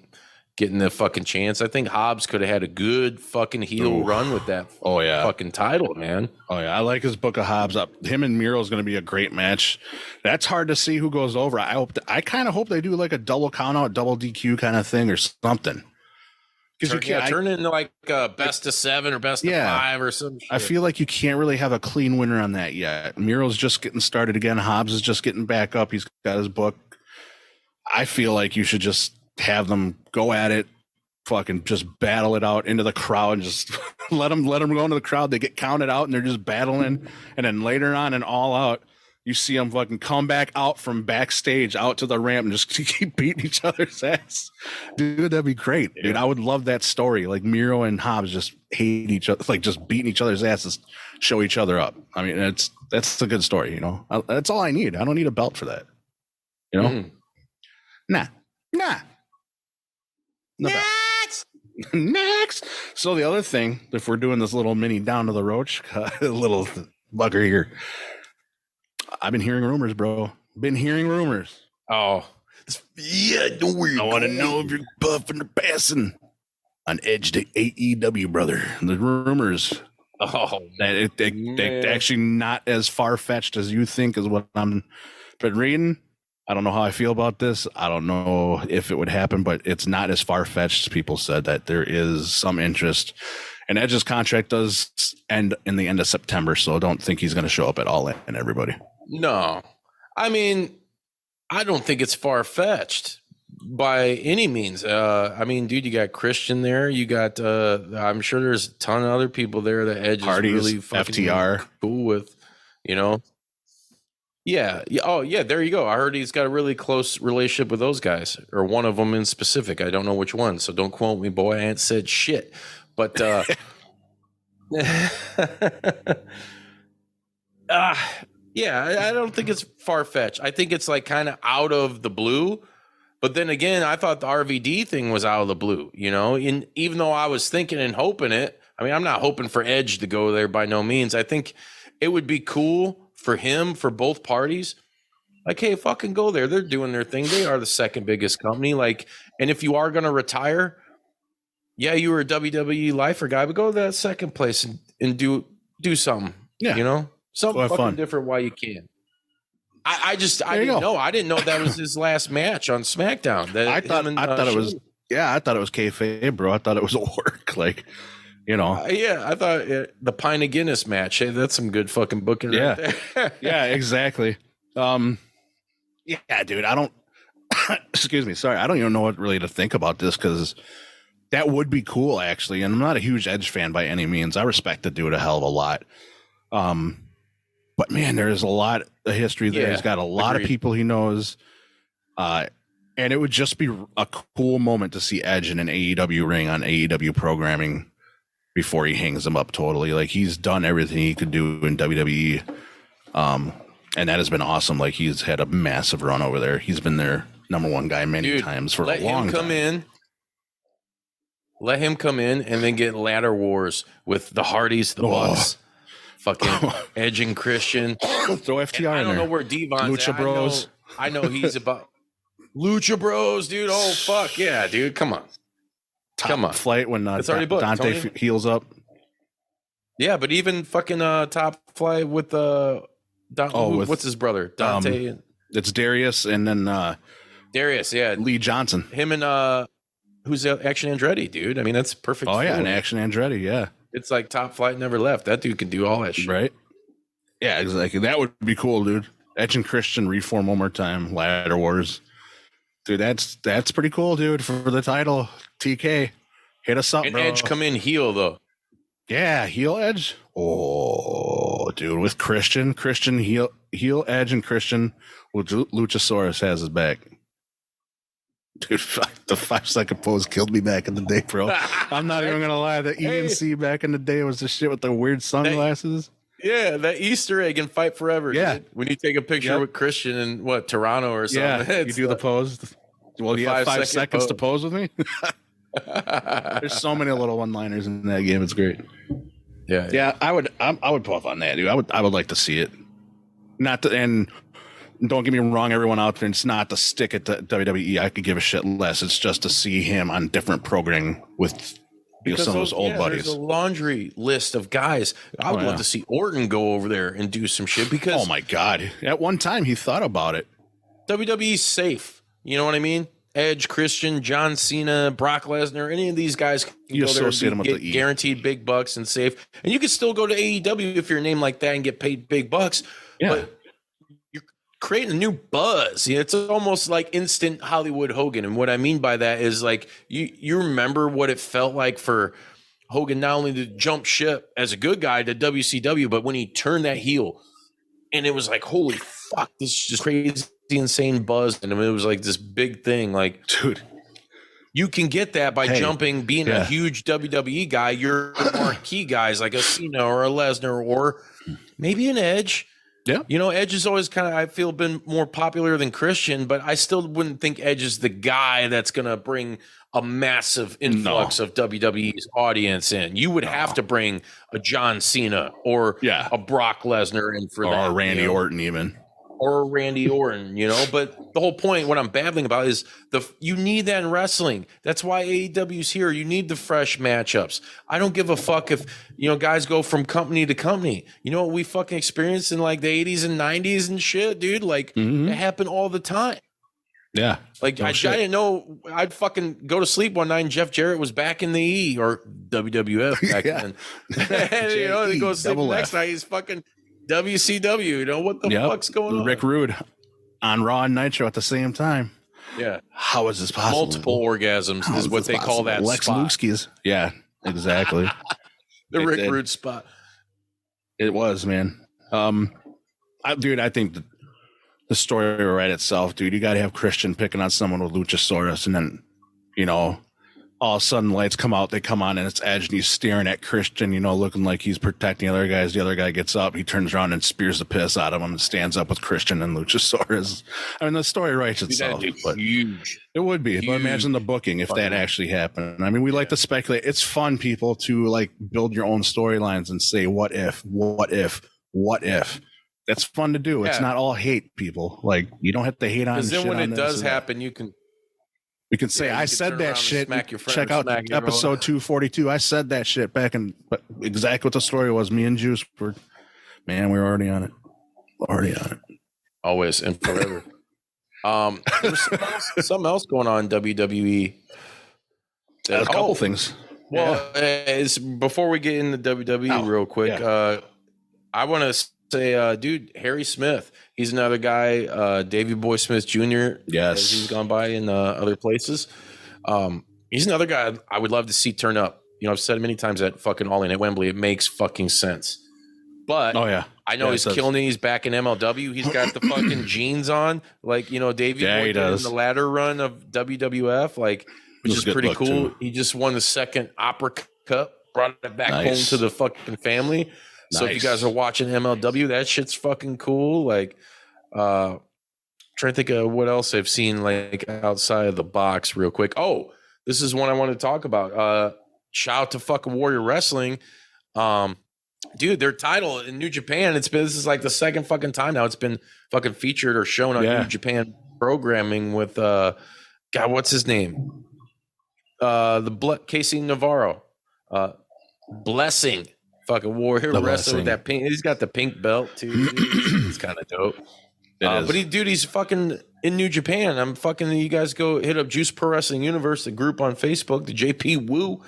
getting the fucking chance. I think Hobbs could have had a good fucking heel run with that fucking title, man. Oh, yeah. I like his book of Hobbs up. Him and Miro is going to be a great match. That's hard to see who goes over. I kind of hope they do like a double count out, double DQ kind of thing or something. Because you can't turn it into like a best of 7 or best of 5 or some shit. I feel like you can't really have a clean winner on that yet. Miro's just getting started again. Hobbs is just getting back up. He's got his book. I feel like you should just have them go at it, fucking just battle it out into the crowd, and just let them go into the crowd. They get counted out and they're just battling. And then later on and All Out, you see them fucking come back out from backstage out to the ramp and just keep beating each other's ass. Dude, that'd be great. Yeah. Dude, I would love that story. Like, Miro and Hobbs just hate each other, like just beating each other's asses, show each other up. I mean, that's a good story, you know. That's all I need. I don't need a belt for that. You know? Nah. Next. So the other thing, if we're doing this little mini down to the roach, little bugger here, I've been hearing rumors, bro. Been hearing rumors. Oh, yeah. I want to know if you're buffing or passing on Edge to AEW, brother. The rumors. Oh, that they're actually not as far fetched as you think is what I'm been reading. I don't know how I feel about this. I don't know if it would happen, but it's not as far-fetched as people said. That there is some interest. And Edge's contract does end in the end of September, so I don't think he's going to show up at All In, everybody. No. I mean, I don't think it's far-fetched by any means. I mean, dude, you got Christian there. You got, I'm sure there's a ton of other people there that Edge Hardy's, is really fucking FTR. Cool with, you know. Yeah. Oh, yeah. There you go. I heard he's got a really close relationship with those guys, or one of them in specific. I don't know which one, so don't quote me, boy. I ain't said shit. But yeah, I don't think it's far fetched. I think it's like kind of out of the blue. But then again, I thought the RVD thing was out of the blue. You know, even though I was thinking and hoping it. I mean, I'm not hoping for Edge to go there by no means. I think it would be cool for him, for both parties, like, hey, fucking go there. They're doing their thing. They are the second biggest company. Like, and if you are going to retire, yeah, you were a WWE lifer guy, but go to that second place and do something. Yeah. You know, something fucking different while you can. I didn't know. I didn't know that was his last match on SmackDown. I thought it was kayfabe, bro. I thought it was a work. Like, you know, I thought the Pine of Guinness match. Hey, that's some good fucking booking. Yeah, right there. Yeah, exactly. Yeah, dude. I don't. Excuse me. Sorry, I don't even know what really to think about this, because that would be cool, actually. And I'm not a huge Edge fan by any means. I respect the dude a hell of a lot. But man, there is a lot of history there. He's got a lot of people he knows. And it would just be a cool moment to see Edge in an AEW ring on AEW programming before he hangs him up totally. Like, he's done everything he could do in WWE. And that has been awesome. Like, he's had a massive run over there. He's been their number one guy many times for a long time. Let him come in. Let him come in and then get ladder wars with the Hardys, the Bucks, fucking Edge and Christian. Throw FTR in there. I don't know where Devon's Lucha at. Bros. I know he's about Lucha Bros, dude. Oh, fuck. Yeah, dude. Come on. Top flight when it's already booked, Dante Tony. heals up. Yeah, but even fucking top flight with what's his brother? Dante. It's Darius and then Darius, yeah. Lee Johnson. Him and who's Action Andretti, dude. I mean, that's perfect. Oh, yeah, and Action Andretti, yeah. It's like top flight never left. That dude can do all that shit. Right? Yeah, exactly. That would be cool, dude. Edge and Christian reform one more time. Ladder Wars. Dude, that's pretty cool, dude, for the title. TK. Hit us up, and bro. Edge come in heel, though. Yeah, heel Edge. Oh, dude, with Christian heel Edge and Christian with Luchasaurus has his back. Dude, the 5-second pose killed me back in the day, bro. I'm not even gonna lie. The ENC back in the day was the shit with the weird sunglasses. Yeah, that Easter egg in Fight Forever. Yeah, dude. When you take a picture with Christian in Toronto or something. Yeah, you do the pose. Well, you have 5 seconds to pose with me. There's so many little one-liners in that game. It's great. Yeah. I would pull up on that, dude. I would like to see it. And don't get me wrong, everyone out there, it's not to stick it to WWE. I could give a shit less. It's just to see him on different programming with some of those old buddies. There's a laundry list of guys. I would love to see Orton go over there and do some shit because oh my God. At one time he thought about it. WWE's safe. You know what I mean? Edge, Christian, John Cena, Brock Lesnar, any of these guys can you go there associate them with the guaranteed big bucks and safe. And you can still go to AEW if you're a name like that and get paid big bucks. Yeah. But you're creating a new buzz. It's almost like instant Hollywood Hogan. And what I mean by that is like you remember what it felt like for Hogan not only to jump ship as a good guy to WCW, but when he turned that heel and it was like, holy fuck, this is just crazy. Insane buzz, and it was like this big thing. Like, dude, you can get that by jumping, being a huge WWE guy. You're marquee guys like a Cena or a Lesnar or maybe an Edge. Yeah, you know, Edge is always kind of, I feel, been more popular than Christian, but I still wouldn't think Edge is the guy that's gonna bring a massive influx of WWE's audience in. You would have to bring a John Cena or a Brock Lesnar in for that, or a Randy Orton even. Or Randy Orton, you know, but the whole point, what I'm babbling about is you need that in wrestling. That's why AEW's here. You need the fresh matchups. I don't give a fuck if, you know, guys go from company to company. You know what we fucking experienced in like the 80s and 90s and shit, dude? Like it happened all the time. Yeah. Like I didn't know I'd fucking go to sleep one night and Jeff Jarrett was back in the E or WWF back then. And, you know, he goes to sleep the next night, he's fucking WCW, you know, what the fuck's going on? Rick Rude on Raw and Nitro at the same time. Yeah. How is this possible? Multiple orgasms is what they call that Lex spot. Lutzke's. Yeah, exactly. Rick Rude spot. It was, man. Dude, I think the story will write itself, dude. You got to have Christian picking on someone with Luchasaurus, and then, you know, all of a sudden lights come out, they come on, and it's Edge, and he's staring at Christian, you know, looking like he's protecting the other guys. The other guy gets up, he turns around and spears the piss out of him and stands up with Christian and Luchasaurus. I mean, the story writes itself. But huge. It would be. But imagine the booking if that actually happened. I mean, we like to speculate. It's fun, people, to like build your own storylines and say, what if? That's fun to do. It's not all hate, people. Like, you don't have to hate on. Because then when it does happen, you can. We can say, I said that shit. Check out episode 242. I said that shit back in, but exactly what the story was. Me and Juice were, man, we were already on it. Always and forever. There's something else going on in WWE. A couple things. Well, before we get into WWE real quick, I want to say, dude, Harry Smith. He's another guy, Davey Boy Smith Jr. Yes. As he's gone by in other places. He's another guy I would love to see turn up. You know, I've said it many times at fucking All In at Wembley. It makes fucking sense. But I know he's killing it. He's back in MLW. He's got the fucking jeans on. Like, you know, Davey Boy did in the ladder run of WWF, like, which is pretty cool. Too. He just won the second Opera Cup, brought it back home to the fucking family. So if you guys are watching MLW, that shit's fucking cool. Like, trying to think of what else I've seen like outside of the box real quick. Oh, this is one I want to talk about. Shout out to fucking Warrior Wrestling. Dude, their title in New Japan, this is like the second fucking time now it's been fucking featured or shown on New Japan programming with God, what's his name? Casey Navarro. Blessing. Fucking Warrior Wrestling with that pink. He's got the pink belt too. It's kind of dope. But he's fucking in New Japan. You guys go hit up Juice Pro Wrestling Universe, the group on Facebook, the JP Woo.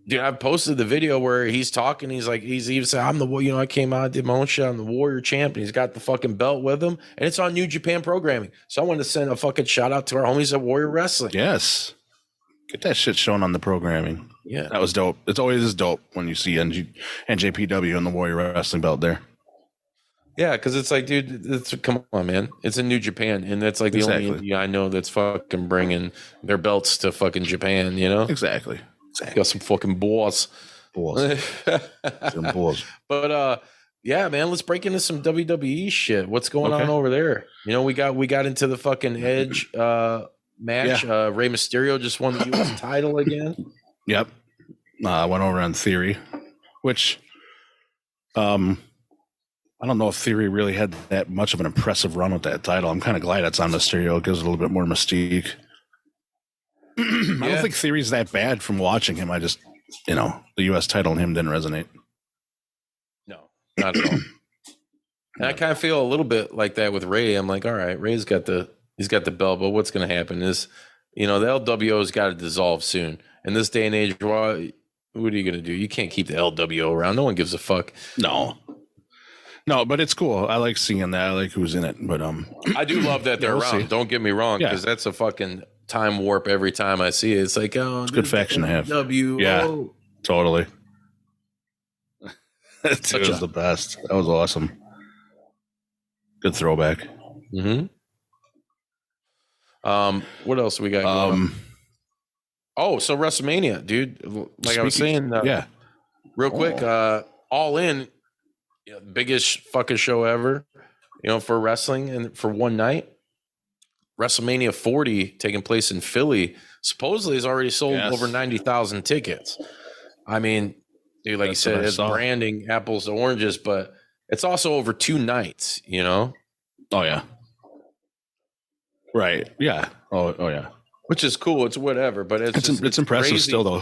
Dude, I posted the video where he's talking. He's even saying, I came out, did my own shit. I'm the Warrior champ. And he's got the fucking belt with him. And it's on New Japan programming. So I wanted to send a fucking shout out to our homies at Warrior Wrestling. Yes. Get that shit shown on the programming. Yeah. That was dope. It's always dope when you see NJPW and the Warrior Wrestling belt there. Yeah, because it's like, dude, come on, man. It's in New Japan. And that's like the only India I know that's fucking bringing their belts to fucking Japan, you know? Exactly. Got some fucking balls. Some balls. But yeah, man, let's break into some WWE shit. What's going on over there? You know, we got into the fucking Edge match. Yeah. Rey Mysterio just won the US title again. Yep. I went over on Theory, which I don't know if Theory really had that much of an impressive run with that title. I'm kind of glad it's on Mysterio. It gives it a little bit more mystique. I don't think Theory's that bad from watching him. I just, the U.S. title and him didn't resonate. No, not at all. And I kind of feel a little bit like that with Rey. I'm like, all right, Rey's got the belt, but what's going to happen is, the LWO's got to dissolve soon. In this day and age, what are you going to do? You can't keep the LWO around. No one gives a fuck. No, but it's cool. I like seeing that. I like who's in it. But I do love that they're around. See. Don't get me wrong, because that's a fucking time warp every time I see it. It's like, it's a good faction to have. LWO. Yeah, totally. That was the best. That was awesome. Good throwback. Mm-hmm. What else we got going on? So WrestleMania, dude. Like I was saying, real quick, All In, biggest fucking show ever, for wrestling and for one night. WrestleMania 40 taking place in Philly supposedly has already sold over 90,000 tickets. I mean, dude, like you said, it's branding apples to oranges, but it's also over 2 nights, Oh yeah. Right. Yeah. Oh yeah. Which is cool. It's whatever, but it's impressive crazy. Still though.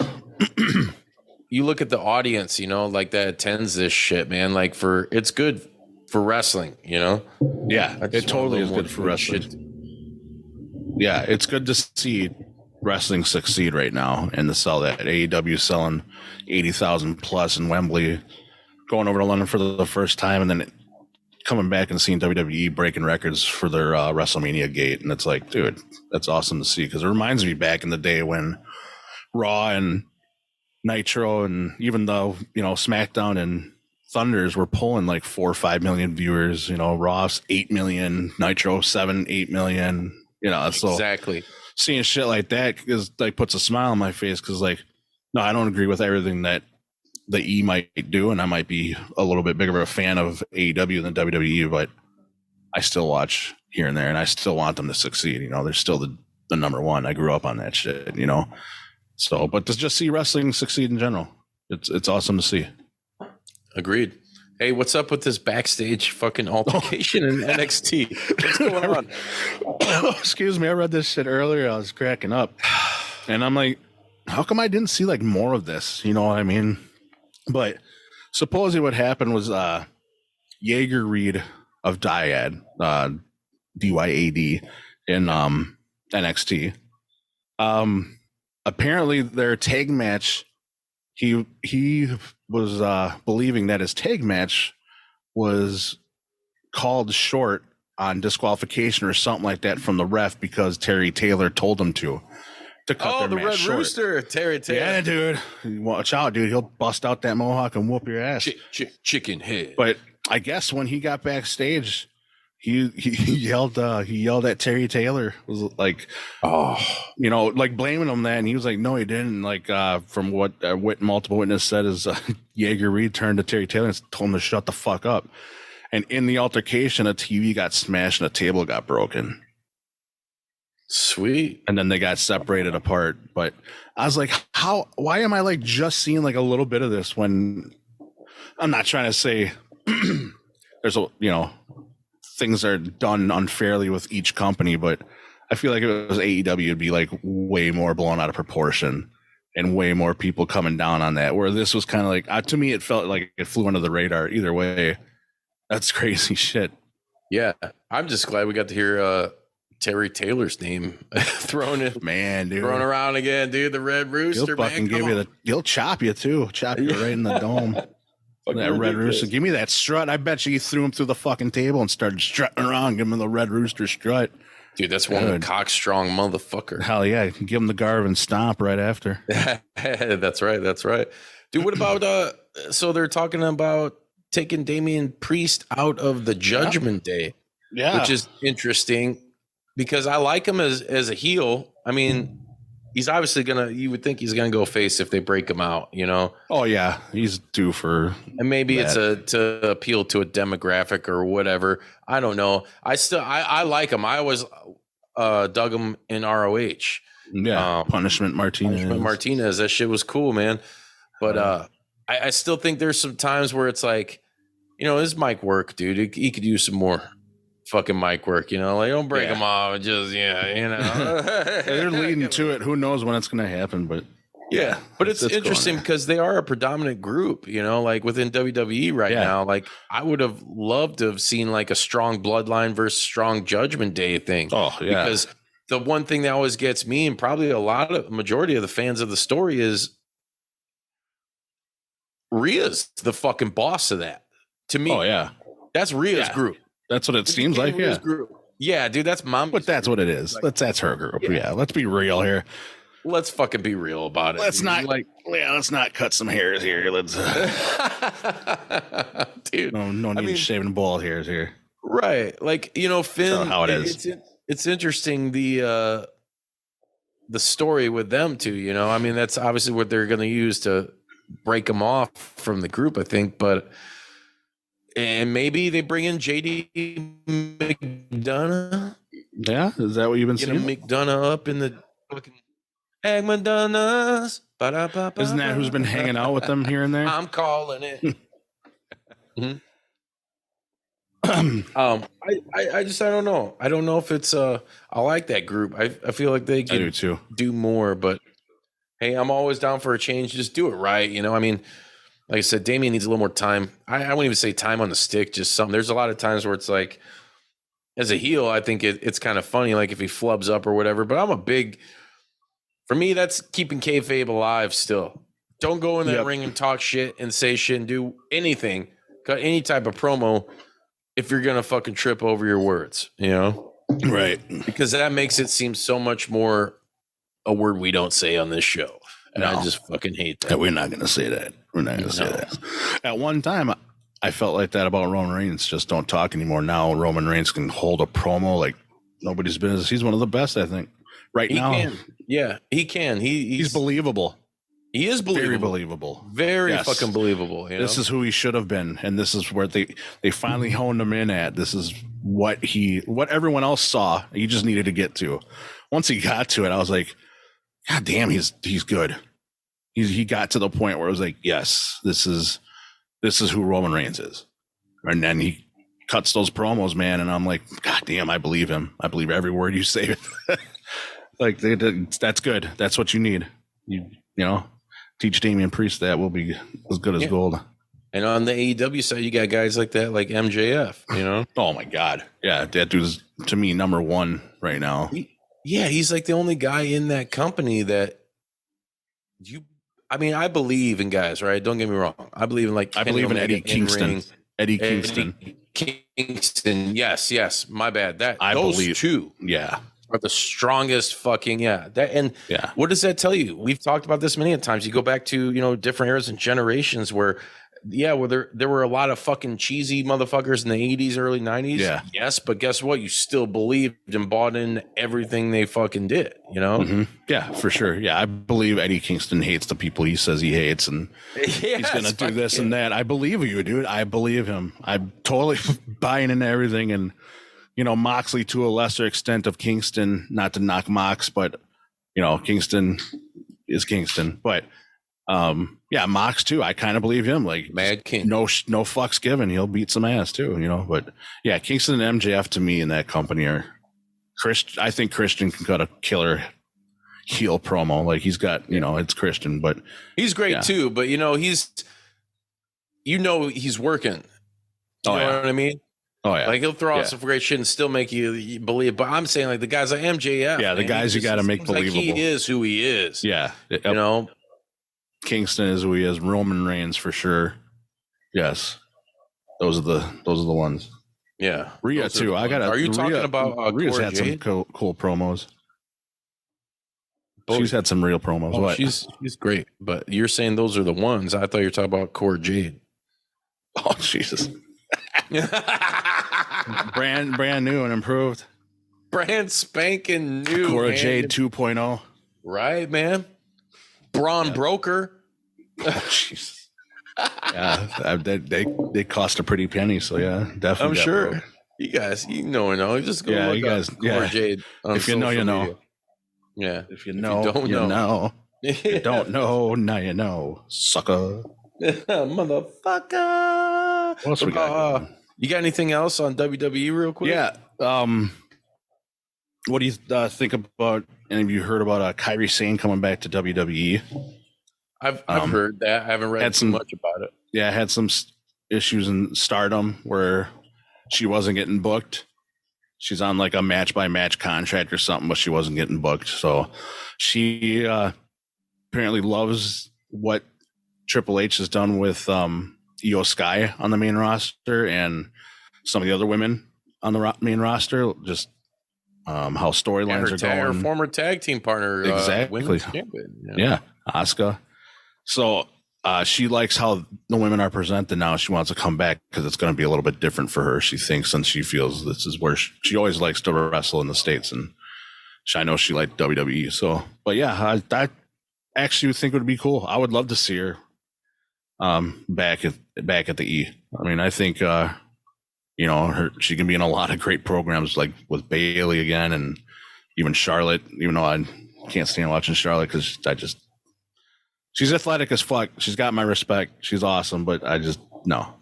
You look at the audience, like that attends this shit, man. Like it's good for wrestling, Yeah, it totally is good for wrestling. Shit. Yeah, it's good to see wrestling succeed right now and to sell that. AEW selling 80,000 plus in Wembley, going over to London for the first time, and then coming back and seeing WWE breaking records for their WrestleMania gate. And it's like, dude, that's awesome to see, because it reminds me back in the day when Raw and Nitro and even though, SmackDown and Thunders were pulling like 4 or 5 million viewers, Raw's 8 million, Nitro 7, 8 million. So exactly seeing shit like that is like puts a smile on my face, because like, no, I don't agree with everything that the E might do, and I might be a little bit bigger of a fan of AEW than WWE, but I still watch here and there, and I still want them to succeed. They're still the number one. I grew up on that shit, So, but to just see wrestling succeed in general, it's awesome to see. Agreed. Hey, what's up with this backstage fucking altercation in NXT? What's going on? Excuse me. I read this shit earlier. I was cracking up. And I'm like, how come I didn't see like more of this? You know what I mean? But supposedly what happened was Jagger Reid of Dyad, DYAD, in NXT. Apparently their tag match, he was believing that his tag match was called short on disqualification or something like that from the ref, because Terry Taylor told him to cut their the match Red short. Rooster, Terry Taylor. Yeah, dude. Watch out, dude. He'll bust out that mohawk and whoop your ass. Chicken head. But I guess when he got backstage, he yelled at Terry Taylor. Was like, like blaming him that, and he was like, no, he didn't. Like from what multiple witnesses said is Jagger Reid turned to Terry Taylor and told him to shut the fuck up. And in the altercation, a TV got smashed and a table got broken. Sweet. And then they got separated apart. But I was like, why am I like just seeing like a little bit of this when I'm not trying to say there's things are done unfairly with each company, but I feel like if it was AEW, it'd be like way more blown out of proportion and way more people coming down on that. Where this was kind of like, to me, it felt like it flew under the radar. Either way, that's crazy shit. Yeah, I'm just glad we got to hear Terry Taylor's name thrown around again, dude. The Red Rooster, he'll fucking give you he'll chop you too, chop you right in the dome. That Red Rooster, give me that strut. I bet you he threw him through the fucking table and started strutting around. Give him the Red Rooster strut. Dude, that's one cock-strong motherfucker. Hell yeah. Give him the Garvin stomp right after. That's right. Dude, what about, so they're talking about taking Damien Priest out of the Judgment Day. Yeah. Which is interesting because I like him as a heel. I mean, he's obviously you would think he's gonna go face if they break him out, you know? Oh yeah, he's due for. And maybe it's to appeal to a demographic or whatever. I don't know. I like him. I always dug him in ROH. Yeah, Punishment Martinez. That shit was cool, man. But I still think there's some times where it's like, his mic work, dude. He could use some more fucking mic work, like don't break them off, just they're leading to it. Who knows when it's going to happen, but but it's interesting because they are a predominant group, like within WWE right now. Like I would have loved to have seen like a strong Bloodline versus strong Judgment Day thing. Oh yeah, because the one thing that always gets me and probably majority of the fans of the story is Rhea's the fucking boss of that. To me, that's Rhea's group. That's what it seems like. Yeah. Group. Yeah, dude, that's Mom. But that's what it is. That's her group. Yeah. Let's be real here. Let's fucking be real about it. Let's not cut some hairs here. Let's dude. No need shaving ball hairs here. Right. Like, Finn, how it is. It's interesting the story with them too, I mean, that's obviously what they're going to use to break them off from the group, I think, and maybe they bring in JD McDonough. Yeah, is that what you've been saying? McDonough up in the fucking Egg McDonough's. Isn't that who's been hanging out with them here and there? I'm calling it. I don't know. I don't know if it's I like that group. I feel like they can do more, but hey, I'm always down for a change. Just do it right, I mean. Like I said, Damien needs a little more time. I won't even say time on the stick, just something. There's a lot of times where it's like, as a heel, I think it's kind of funny, like if he flubs up or whatever. But for me, that's keeping kayfabe alive still. Don't go in that ring and talk shit and say shit and do anything, cut any type of promo if you're going to fucking trip over your words, Right. Because that makes it seem so much more a word we don't say on this show. And I just fucking hate that. We're not going to say that. We're not going to say that. At one time, I felt like that about Roman Reigns. Just don't talk anymore. Now Roman Reigns can hold a promo like nobody's business. He's one of the best, I think, he now. Can. Yeah, he can. He's believable. He is believable. Very believable. Very fucking believable. This is who he should have been. And this is where they finally honed him in at. This is what everyone else saw. He just needed to get to. Once he got to it, I was like, God damn, he's good. He got to the point where it was like, yes, this is who Roman Reigns is. And then he cuts those promos, man, and I'm like, God damn, I believe him. I believe every word you say. Like that's good. That's what you need. You teach Damien Priest that will be as good as gold. And on the AEW side, you got guys like that, like MJF. Oh my God, yeah, that dude's to me number one right now. He's like the only guy in that company that I believe in guys, right? Don't get me wrong. I believe in Eddie Kingston. Eddie Kingston. Yes. My bad. Those two. Yeah. Are the strongest fucking what does that tell you? We've talked about this many times. You go back to different eras and generations where there were a lot of fucking cheesy motherfuckers in the 80s, early 90s. Yeah. Yes, but guess what? You still believed and bought in everything they fucking did, Mm-hmm. Yeah, for sure. Yeah, I believe Eddie Kingston hates the people he says he hates, and he's going to do this and that. I believe you, dude. I believe him. I'm totally buying into everything, and Moxley to a lesser extent of Kingston, not to knock Mox, but Kingston is Kingston. But Mox too. I kind of believe him. Like Mad King. No fucks given. He'll beat some ass too. But yeah, Kingston and MJF to me in that company are I think Christian can cut a killer heel promo. Like he's got, it's Christian, but he's great too. But he's working. You know what I mean? Oh yeah, like he'll throw out some great shit and still make you believe. But I'm saying like the guys like MJF, the guys you got to make believable. Like he is who he is. Yeah, Kingston is who he is. Roman Reigns for sure. Yes, those are the ones. Yeah, Rhea too. Are you talking about Rhea's had some cool promos. She's had some real promos. What? She's great. But you're saying those are the ones. I thought you were talking about Core Jade. Oh Jesus. brand new and improved. Brand spanking new. Cora Jade 2.0. Right, man. Braun Broker. Oh, Jesus. Yeah, they cost a pretty penny, so yeah, definitely. I'm sure. Broke. You guys, know. Just go look up Cora Jade on if you know, you know. Media. Yeah. If you know, you know. If you don't know, now you know. Sucker. Motherfucker. What else we got? You got anything else on WWE real quick? Yeah. What do you think about, and have you heard about Kairi Sane coming back to WWE? I've heard that. I haven't read too much about it. Yeah, I had some issues in Stardom where she wasn't getting booked. She's on like a match-by-match contract or something, but she wasn't getting booked. So she apparently loves what Triple H has done with Io Sky on the main roster and some of the other women on the main roster. Just how storylines are going. Her former tag team partner, exactly. Women's champion. Yeah, Asuka. So she likes how the women are presented now. She wants to come back because it's going to be a little bit different for her, she thinks, and she feels this is where she always likes to wrestle in the States, and I know she liked WWE. So, but yeah, I actually think it would be cool. I would love to see her back at the E. I mean, I think she can be in a lot of great programs like with Bailey again, and even Charlotte. Even though I can't stand watching Charlotte because she's athletic as fuck. She's got my respect. She's awesome, but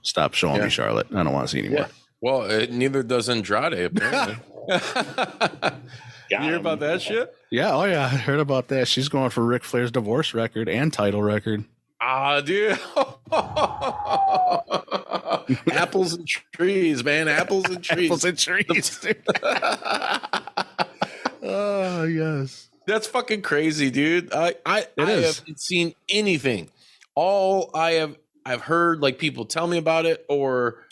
stop showing me Charlotte. I don't want to see anymore. Yeah. Well, neither does Andrade apparently. You hear about that shit? Yeah. Oh yeah, I heard about that. She's going for Ric Flair's divorce record and title record. Ah, dude. Apples and trees, man. Apples and trees. Apples and trees, dude. Oh, yes. That's fucking crazy, dude. I haven't seen anything. All I've heard like people tell me about it, or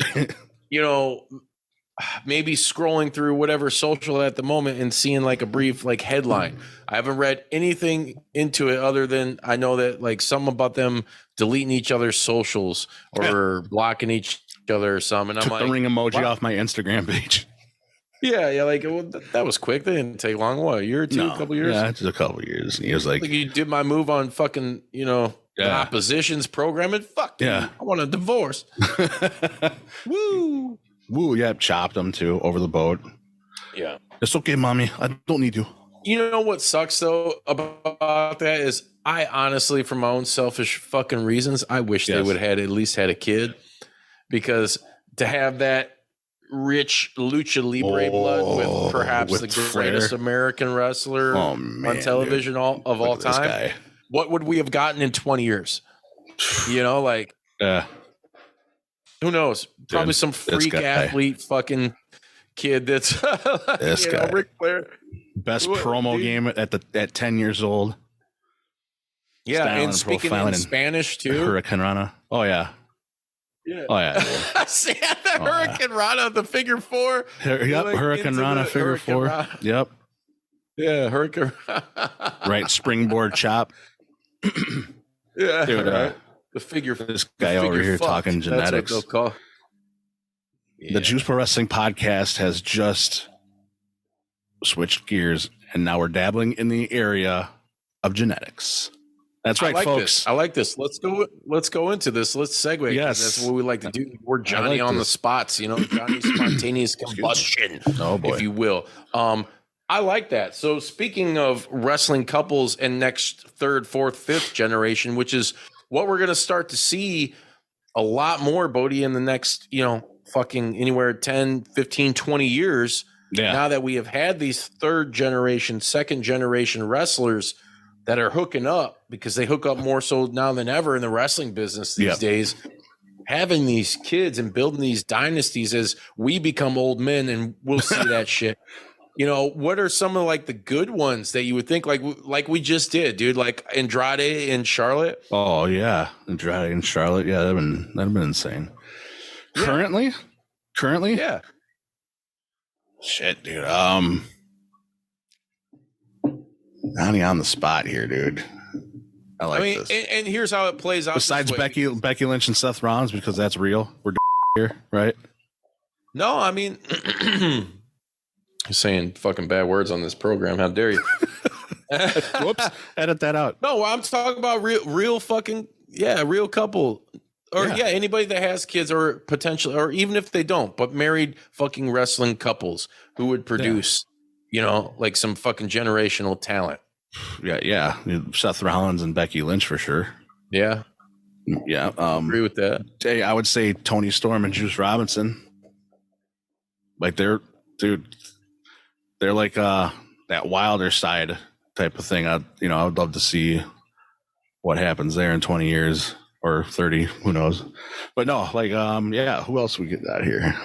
maybe scrolling through whatever social at the moment and seeing like a brief like headline. I haven't read anything into it other than I know that like something about them deleting each other's socials or blocking each other or something. And I'm like, the ring emoji off my Instagram page. Yeah, like that was quick. They didn't take long. What, a year or two, a couple years? Yeah, just a couple years. And he was like, you did my move on fucking, the opposition's program, and fuck you. I want a divorce. Woo. Woo, yeah, chopped him too over the boat. Yeah. It's okay, mommy. I don't need you. You know what sucks though about that is I honestly, for my own selfish fucking reasons, I wish they would have at least had a kid, because to have that rich lucha libre blood with perhaps the greatest American wrestler on television of all time, what would we have gotten in 20 years? Who knows? Probably some freak athlete fucking kid that's Ric Flair. Best promo game at 10 years old. Yeah, and speaking in Spanish too. Hurricane Rana. Oh yeah. Yeah. Oh yeah. See the Hurricane Rana, the figure four. Hurricane Rana figure four. Yep. Yeah, Hurricane. Right, springboard chop. Yeah. Dude, the figure. This guy over here talking genetics. That's what they'll call. Yeah. The Juice Pro Wrestling podcast has just switched gears, and now we're dabbling in the area of genetics. That's right, folks. I like this. Let's go into this. Let's segue. Yes. That's what we like to do. We're Johnny on the spots, Johnny spontaneous combustion, if you will. I like that. So speaking of wrestling couples and next third, fourth, fifth generation, which is what we're going to start to see a lot more, Bodi, in the next, fucking anywhere 10, 15, 20 years. Yeah. Now that we have had these third generation, second generation wrestlers that are hooking up, because they hook up more so now than ever in the wrestling business these days, having these kids and building these dynasties as we become old men, and we'll see that shit. What are some of like the good ones that you would think like we just did, dude? Like Andrade in Charlotte. Oh yeah, Andrade in Charlotte. Yeah, that'd been insane. Yeah. Currently, yeah. Shit, dude. Johnny on the spot here, dude. I mean, this. And here's how it plays out. Besides Becky Lynch and Seth Rollins, because that's real. We're here, right? No, I mean, you're saying fucking bad words on this program. How dare you? Whoops! Edit that out. No, I'm talking about real fucking real couple, or anybody that has kids or potentially, or even if they don't, but married fucking wrestling couples who would produce. Like some fucking generational talent. Yeah. Seth Rollins and Becky Lynch for sure. Yeah. Yeah. Agree with that. Hey, I would say Tony Storm and Juice Robinson. Like they're like that Wilder side type of thing. I would love to see what happens there in 20 years or 30, who knows. But no, like who else we get out here?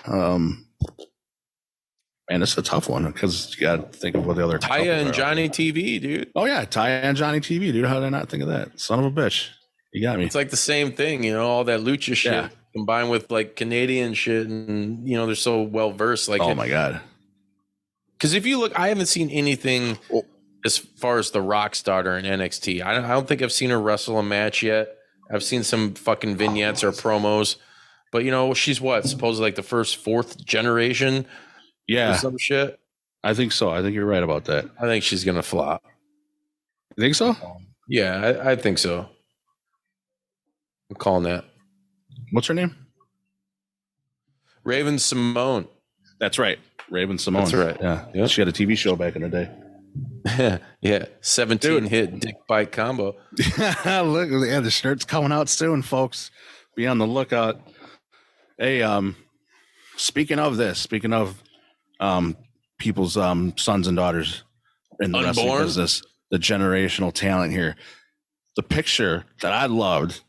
Man, it's a tough one because you got to think of what the other Taya and Johnny TV, dude. Oh yeah, Taya and Johnny TV, dude. How did I not think of that? Son of a bitch, you got me. It's like the same thing, all that lucha shit combined with like Canadian shit, and they're so well versed. Like, oh my god. Because if you look, I haven't seen anything as far as the Rock's daughter in NXT. I don't think I've seen her wrestle a match yet. I've seen some fucking vignettes or promos, but she's supposedly like the first fourth generation. Yeah, some shit. I think so. I think you're right about that. I think she's gonna flop. You think so? Yeah, I think so. I'm calling that. What's her name? Raven Simone. That's right, Raven Simone. That's right. Yeah, yep. She had a TV show back in the day. Yeah, 17 hit dick bite combo. Look, the shirt's coming out soon, folks. Be on the lookout. Hey, speaking of people's sons and daughters in the wrestling business, the generational talent here. The picture that I loved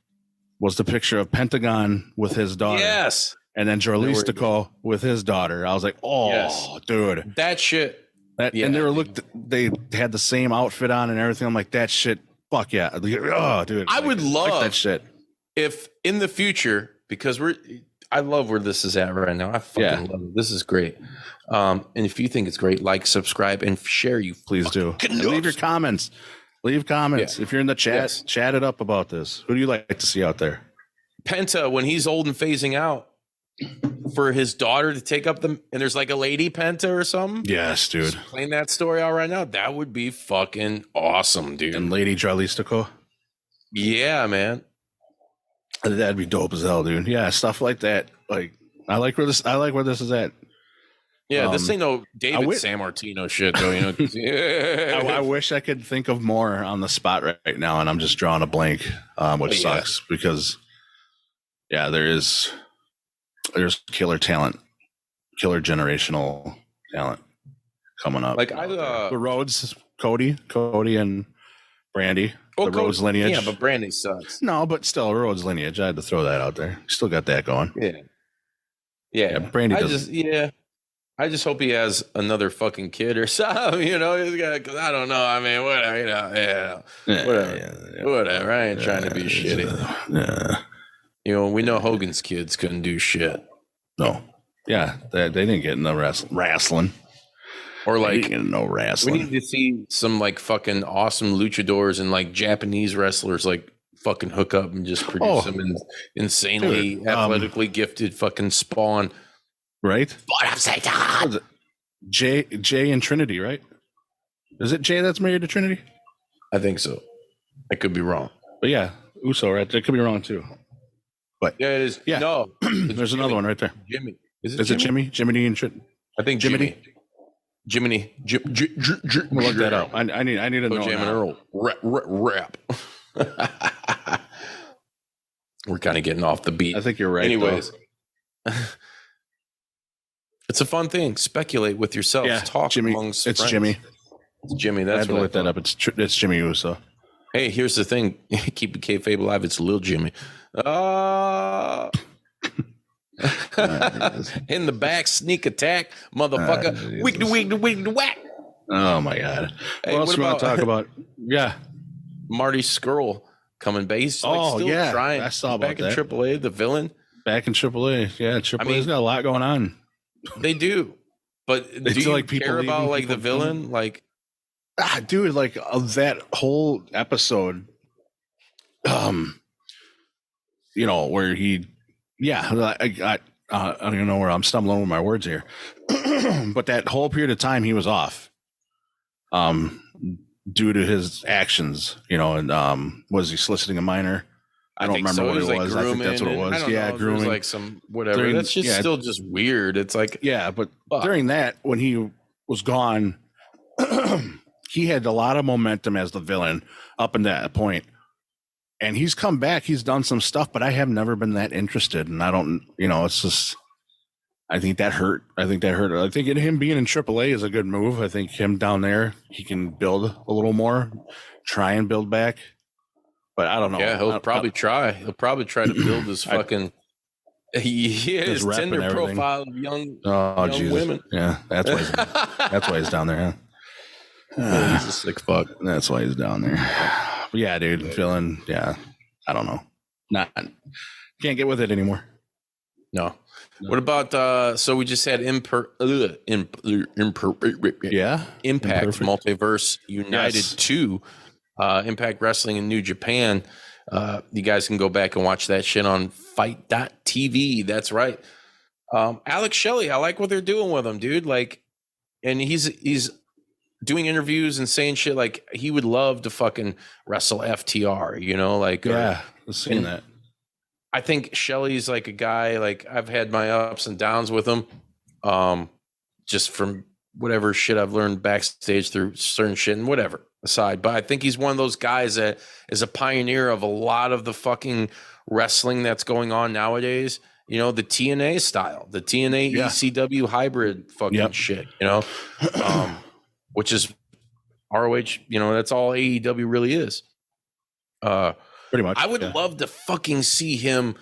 was the picture of Pentagon with his daughter. Yes. And then Jorlistico with his daughter. I was like, dude. That shit. And they had the same outfit on and everything. I'm like, that shit, fuck yeah. Oh, dude. I would love that shit. If in the future, because I love where this is at right now. I fucking love it. This is great. And if you think it's great, like, subscribe, and share. You please do. Leave your comments. Leave comments. If you're in the chat, chat it up about this. Who do you like to see out there? Penta, when he's old and phasing out, for his daughter to take up and there's like a lady Penta or something. Yes, dude. Just playing that story out right now. That would be fucking awesome, dude. And Lady Jorlistico. Yeah, man. That'd be dope as hell, dude. Yeah, stuff like that. Like, I like where this is at. Yeah, this ain't no David Sammartino shit, though. I wish I could think of more on the spot right now, and I'm just drawing a blank, which sucks because, there's killer talent, killer generational talent coming up. Like the Rhodes, Cody and Brandy. The Rhodes lineage. Yeah, but Brandy sucks. No, but still, Rhodes lineage. I had to throw that out there. Still got that going. Yeah. Brandy. I just hope he has another fucking kid or something. He's got. Cause I don't know. I mean, whatever. Whatever. I ain't trying to be shitty. We know Hogan's kids couldn't do shit. No. Yeah, they didn't get in the wrestling. Or like, no wrestling. We need to see some like fucking awesome luchadors and like Japanese wrestlers like fucking hook up and just produce some insanely athletically gifted fucking spawn. Right? Jay and Trinity, right? Is it Jay that's married to Trinity? I think so. I could be wrong. But yeah, Uso, right there. Could be wrong too. But yeah, it is. Yeah. No, there's Jimmy. another one right there. Jimmy. Is it Jimmy? Jiminy and shit. I think Jiminy. Jiminy. Look that up. I need to know. Jam and Earl. Rap. We're kind of getting off the beat. I think you're right. Anyways, it's a fun thing. Speculate with yourself. Yeah, Talk Jimmy. amongst It's friends. Jimmy. It's Jimmy. I That's had to what look that up. It's Jimmy Uso. Hey, here's the thing. Keep the kayfabe alive. It's Lil Jimmy. In the back, sneak attack, motherfucker. Wiggity, whack. Oh my god. Hey, what else do you want to talk about? Yeah. Marty Skrull coming back. He's still trying. I saw back about in that. AAA, the villain. Back in AAA. Yeah, AAA's got a lot going on. They do. But do you like people care about leaving, like the people villain? Like, dude, like that whole episode, you know, where he, I don't even know where I'm stumbling with my words here, but that whole period of time he was off, due to his actions, you know, and was he soliciting a minor? I don't remember what it was. I think that's what it was. Yeah, grooming. Like some whatever. That's just still just weird. It's like, yeah, but during that, when he was gone, he had a lot of momentum as the villain up in that point. And he's come back. He's done some stuff, but I have never been that interested. And I don't, you know, it's just, I think that hurt. I think him being in AAA is a good move. I think him down there, he can build a little more, try and build back. But I don't know. Yeah, he'll probably try. He'll probably try to build his fucking his Tinder profile of young women. Yeah, that's why he's down there. Huh? He's a sick fuck. That's why he's down there. But yeah, dude, feeling. Yeah, I don't know. Can't get with it anymore. No. What about so we just had Impact Multiverse United 2, Impact Wrestling in New Japan. You guys can go back and watch that shit on fight.tv. That's right. Alex Shelley, I like what they're doing with him, dude. Like, and he's doing interviews and saying shit like he would love to fucking wrestle FTR, you know, like, yeah, I've seen that. I think Shelley's like a guy, like I've had my ups and downs with him, just from whatever shit I've learned backstage through certain shit and whatever aside. But I think he's one of those guys that is a pioneer of a lot of the fucking wrestling that's going on nowadays. You know, the TNA style, the TNA ECW hybrid fucking shit, you know, which is ROH, you know, that's all AEW really is. Pretty much. I would love to fucking see him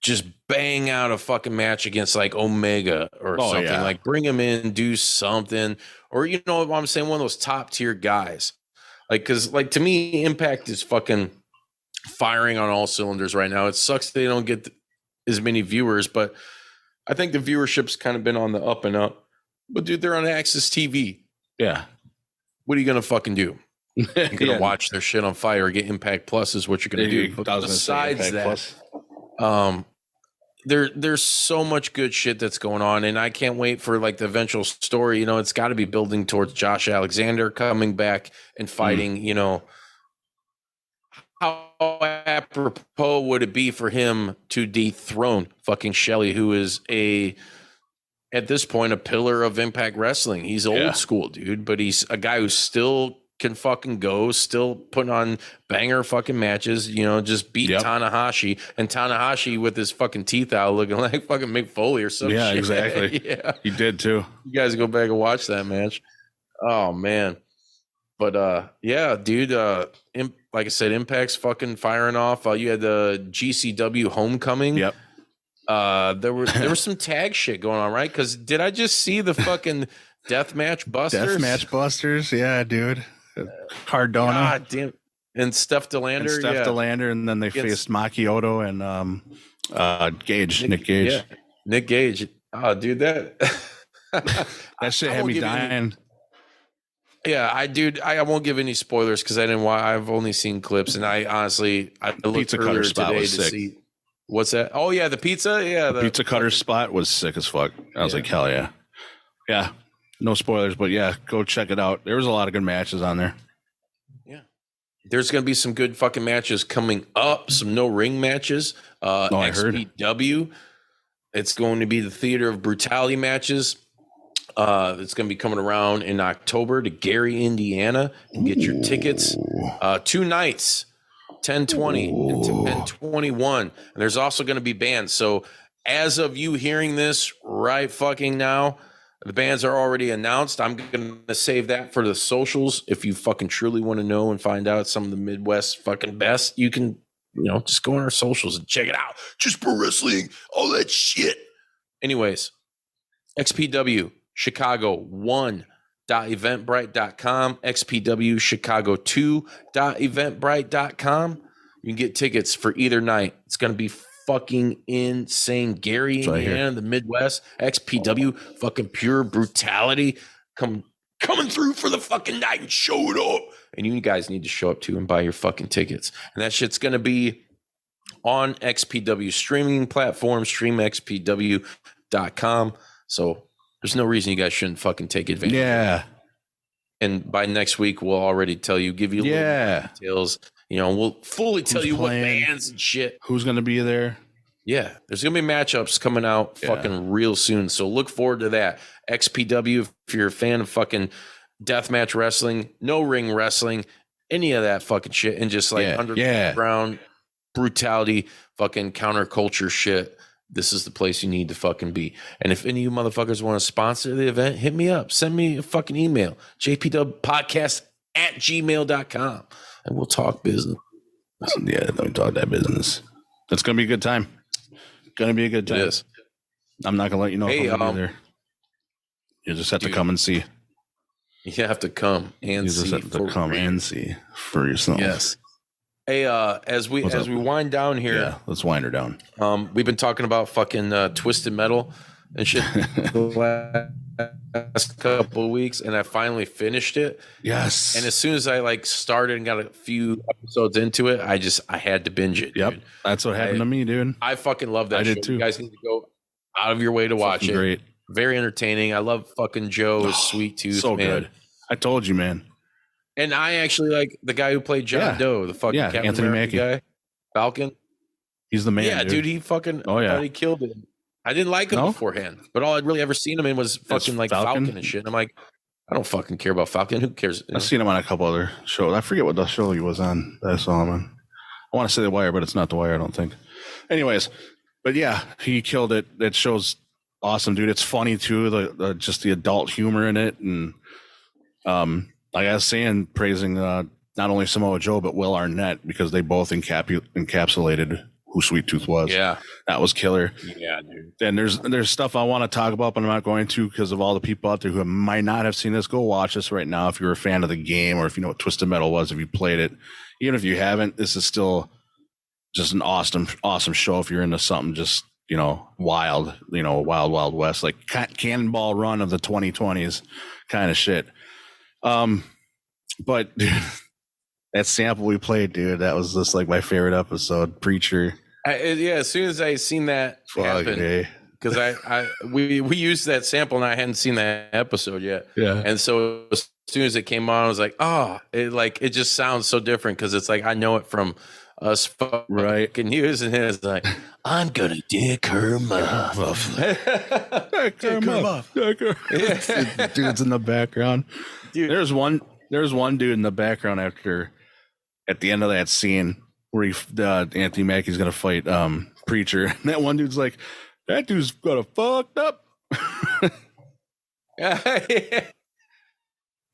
just bang out a fucking match against like Omega or something. Yeah. Like bring him in, do something, or you know what I'm saying, one of those top tier guys. Like, because like to me, Impact is fucking firing on all cylinders right now. It sucks they don't get as many viewers, but I think the viewership's kind of been on the up and up. But dude, they're on Access TV. Yeah. What are you gonna fucking do? You're gonna watch their shit on fire, get Impact Plus is what you're gonna do. But besides that, there's so much good shit that's going on, and I can't wait for like the eventual story. You know, it's got to be building towards Josh Alexander coming back and fighting. You know, how apropos would it be for him to dethrone fucking Shelley, who is at this point a pillar of Impact Wrestling? He's old school, dude, but he's a guy who still can fucking go, still putting on banger fucking matches, you know, just beat Tanahashi, and Tanahashi with his fucking teeth out looking like fucking Mick Foley or something. Yeah, exactly. Yeah. He did too. You guys go back and watch that match. Oh man. But yeah, dude, like I said, Impact's fucking firing off. You had the GCW Homecoming. Yep. There was some tag shit going on, right? Because did I just see the fucking Deathmatch Busters? Deathmatch Busters, yeah, dude. Cardona. God damn. And Steph DeLander. DeLander, and then they faced Makioto and Gage, Nick Gage. Yeah, Nick Gage. Oh, dude, that shit had me dying. Yeah, I won't give any spoilers because I've only seen clips, and I honestly looked pizza earlier cutter spot today was to sick. see what's that. Oh yeah, the pizza. Yeah, the pizza cutter spot was sick as fuck. I was like, hell yeah, yeah. No spoilers, but yeah, go check it out. There was a lot of good matches on there. There's going to be some good fucking matches coming up. Some no ring matches. I heard. XPW. It's going to be the Theater of Brutality matches. It's going to be coming around in October to Gary, Indiana, and get your tickets. 2 nights, 10/20 and 10/21. And there's also going to be bands. So as of you hearing this right fucking now, the bands are already announced. I'm going to save that for the socials. If you fucking truly want to know and find out some of the Midwest fucking best, you can, just go on our socials and check it out. Just Pro Wrestling, all that shit. Anyways, XPW Chicago 1.eventbrite.com, XPW Chicago 2.eventbrite.com. You can get tickets for either night. It's going to be fucking insane. Gary, Indiana, the Midwest, XPW, fucking pure brutality coming through for the fucking night and show it up. And you guys need to show up too and buy your fucking tickets. And that shit's going to be on XPW streaming platform, streamxpw.com. So there's no reason you guys shouldn't fucking take advantage. Yeah. And by next week, we'll already tell you, give you a little more details. We'll fully tell you what bands and shit. Who's going to be there? Yeah. There's going to be matchups coming out fucking real soon. So look forward to that. XPW, if you're a fan of fucking deathmatch wrestling, no ring wrestling, any of that fucking shit, and just like underground brutality, fucking counterculture shit, this is the place you need to fucking be. And if any of you motherfuckers want to sponsor the event, hit me up. Send me a fucking email, jpwpodcast@gmail.com, and we'll talk business. Yeah, let me talk that business. It's going to be a good time. Going to be a good time. It is. I'm not going to let you know if I'm going to be there. You just have to come and see. You have to come and see. You just have to come and see for yourself. Yes. Hey, as we wind down here, let's wind her down. We've been talking about fucking Twisted Metal and shit the last couple of weeks, and I finally finished it. Yes. And as soon as I started and got a few episodes into it, I had to binge it. Yep, dude. that's what happened to me, dude. I fucking love that. I did too. You guys need to go out of your way to watch it. Great, very entertaining. I love fucking Joe's sweet tooth. So man. Good. I told you, man. And I actually like the guy who played John Doe, the fucking Captain Anthony America Mackie guy, Falcon. He's the man. Yeah, dude, he fucking. I thought he killed it. I didn't like him beforehand, but all I'd really ever seen him in was fucking like Falcon and shit. And I'm like, I don't fucking care about Falcon. Who cares? I've seen him on a couple other shows. I forget what the show he was on that I saw him on. I want to say The Wire, but it's not The Wire, I don't think. Anyways, but yeah, he killed it. That show's awesome, dude. It's funny too. The just the adult humor in it, and like I was saying, praising not only Samoa Joe but Will Arnett, because they both encapsulated who Sweet Tooth was. Yeah, that was killer. Yeah, dude. And there's stuff I want to talk about, but I'm not going to because of all the people out there who might not have seen this. Go watch this right now if you're a fan of the game, or if you know what Twisted Metal was, if you played it. Even if you haven't, this is still just an awesome show if you're into something just wild, wild west, like Cannonball Run of the 2020s kind of shit. But dude, that sample we played, dude, that was just like my favorite episode. Preacher. As soon as I seen that happen, because we used that sample and I hadn't seen that episode yet. Yeah. And so as soon as it came on, I was like, it just sounds so different because it's like I know it from us fucking using it. It's like, I'm gonna dick her muff. Dick her muff. Dude's in the background. Dude. There's one dude in the background at the end of that scene where Anthony Mackie's gonna fight Preacher. And that one dude's like, that dude's got a fucked up.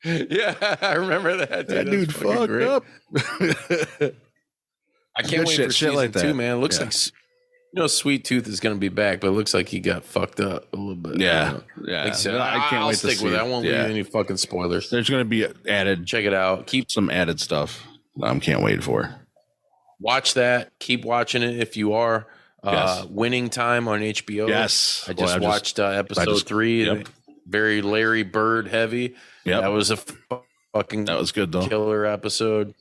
Yeah, I remember that. That dude fucked up. I can't wait for season like that. 2, man. It looks like Sweet Tooth is going to be back, but it looks like he got fucked up a little bit. Yeah, I can't wait to stick with it. I won't leave any fucking spoilers. There's going to be added. Check it out. Keep some added stuff. Can't wait for. Watch that. Keep watching it if you are. Winning Time on HBO. Yes, I just watched episode 3. Yep. Very Larry Bird heavy. Yeah, that was a fucking that was good though. Killer episode.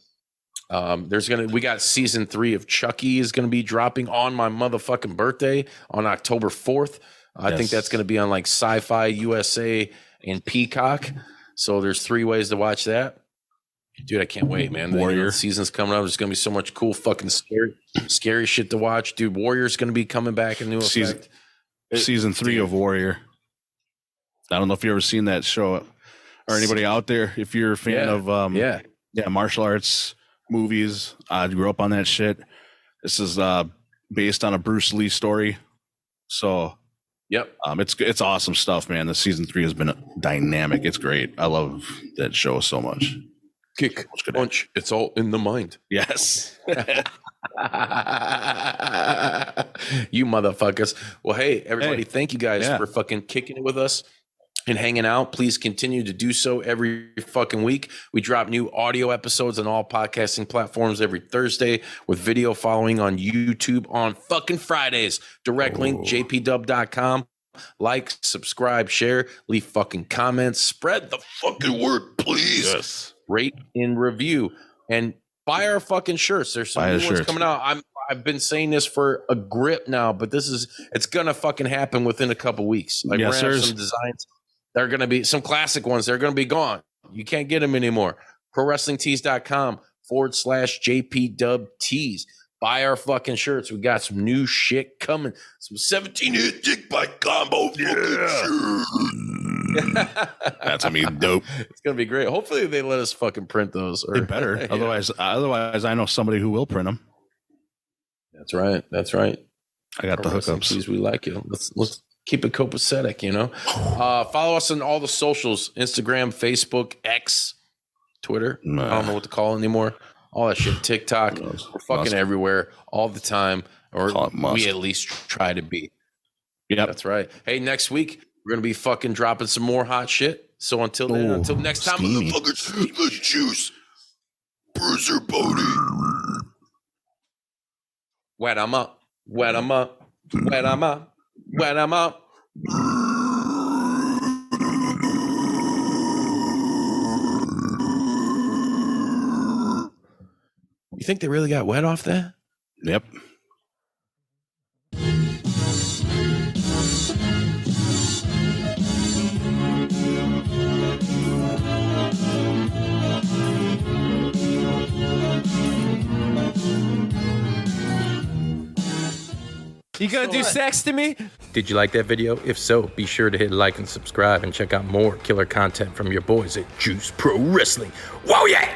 We got season 3 of Chucky is going to be dropping on my motherfucking birthday on October 4th. I think that's going to be on like Sci-Fi USA and Peacock. So there's 3 ways to watch that. Dude, I can't wait, man. Warrior. The season's coming up. There's going to be so much cool fucking scary shit to watch. Dude, Warrior's going to be coming back in new effect. Season 3 of Warrior. I don't know if you ever seen that show or anybody out there. If you're a fan of martial arts movies, I grew up on that shit. This is based on a Bruce Lee story. So it's awesome stuff, man. The season 3 has been dynamic. It's great. I love that show so much. Kick, punch, it's all in the mind. Yes. You motherfuckers. Well, hey, everybody, thank you guys for fucking kicking it with us and hanging out. Please continue to do so every fucking week. We drop new audio episodes on all podcasting platforms every Thursday with video following on YouTube on fucking Fridays. Direct link, jpdub.com. Like, subscribe, share, leave fucking comments, spread the fucking word, please. Yes. Rate and review, and buy our fucking shirts. There's some new ones coming out. I've been saying this for a grip now, but it's gonna fucking happen within a couple weeks. Like we're gonna have some designs. They're gonna be some classic ones. They're gonna be gone. You can't get them anymore. ProWrestlingTees.com/JPDubTees. Buy our fucking shirts. We got some new shit coming. Some 17-hit dick bite combo fucking shirts. That's gonna be dope. It's gonna be great. Hopefully they let us fucking print those. They better. Otherwise, I know somebody who will print them. That's right. I got the hookups. Please, we like you. Let's keep it copacetic. Follow us on all the socials: Instagram, Facebook, X, Twitter. I don't know what to call it anymore. All that shit. TikTok. We're fucking everywhere all the time, or we at least try to be. Yeah, that's right. Hey, next week we're gonna be fucking dropping some more hot shit. So until then, until next time, motherfuckers, let's juice. Bruiser Bodi. Wet 'em up. Wet 'em up. Wet 'em up. Wet 'em up. You think they really got wet off that? Yep. You gonna do sex to me? Did you like that video? If so, be sure to hit like and subscribe and check out more killer content from your boys at Juice Pro Wrestling. Whoa, yeah!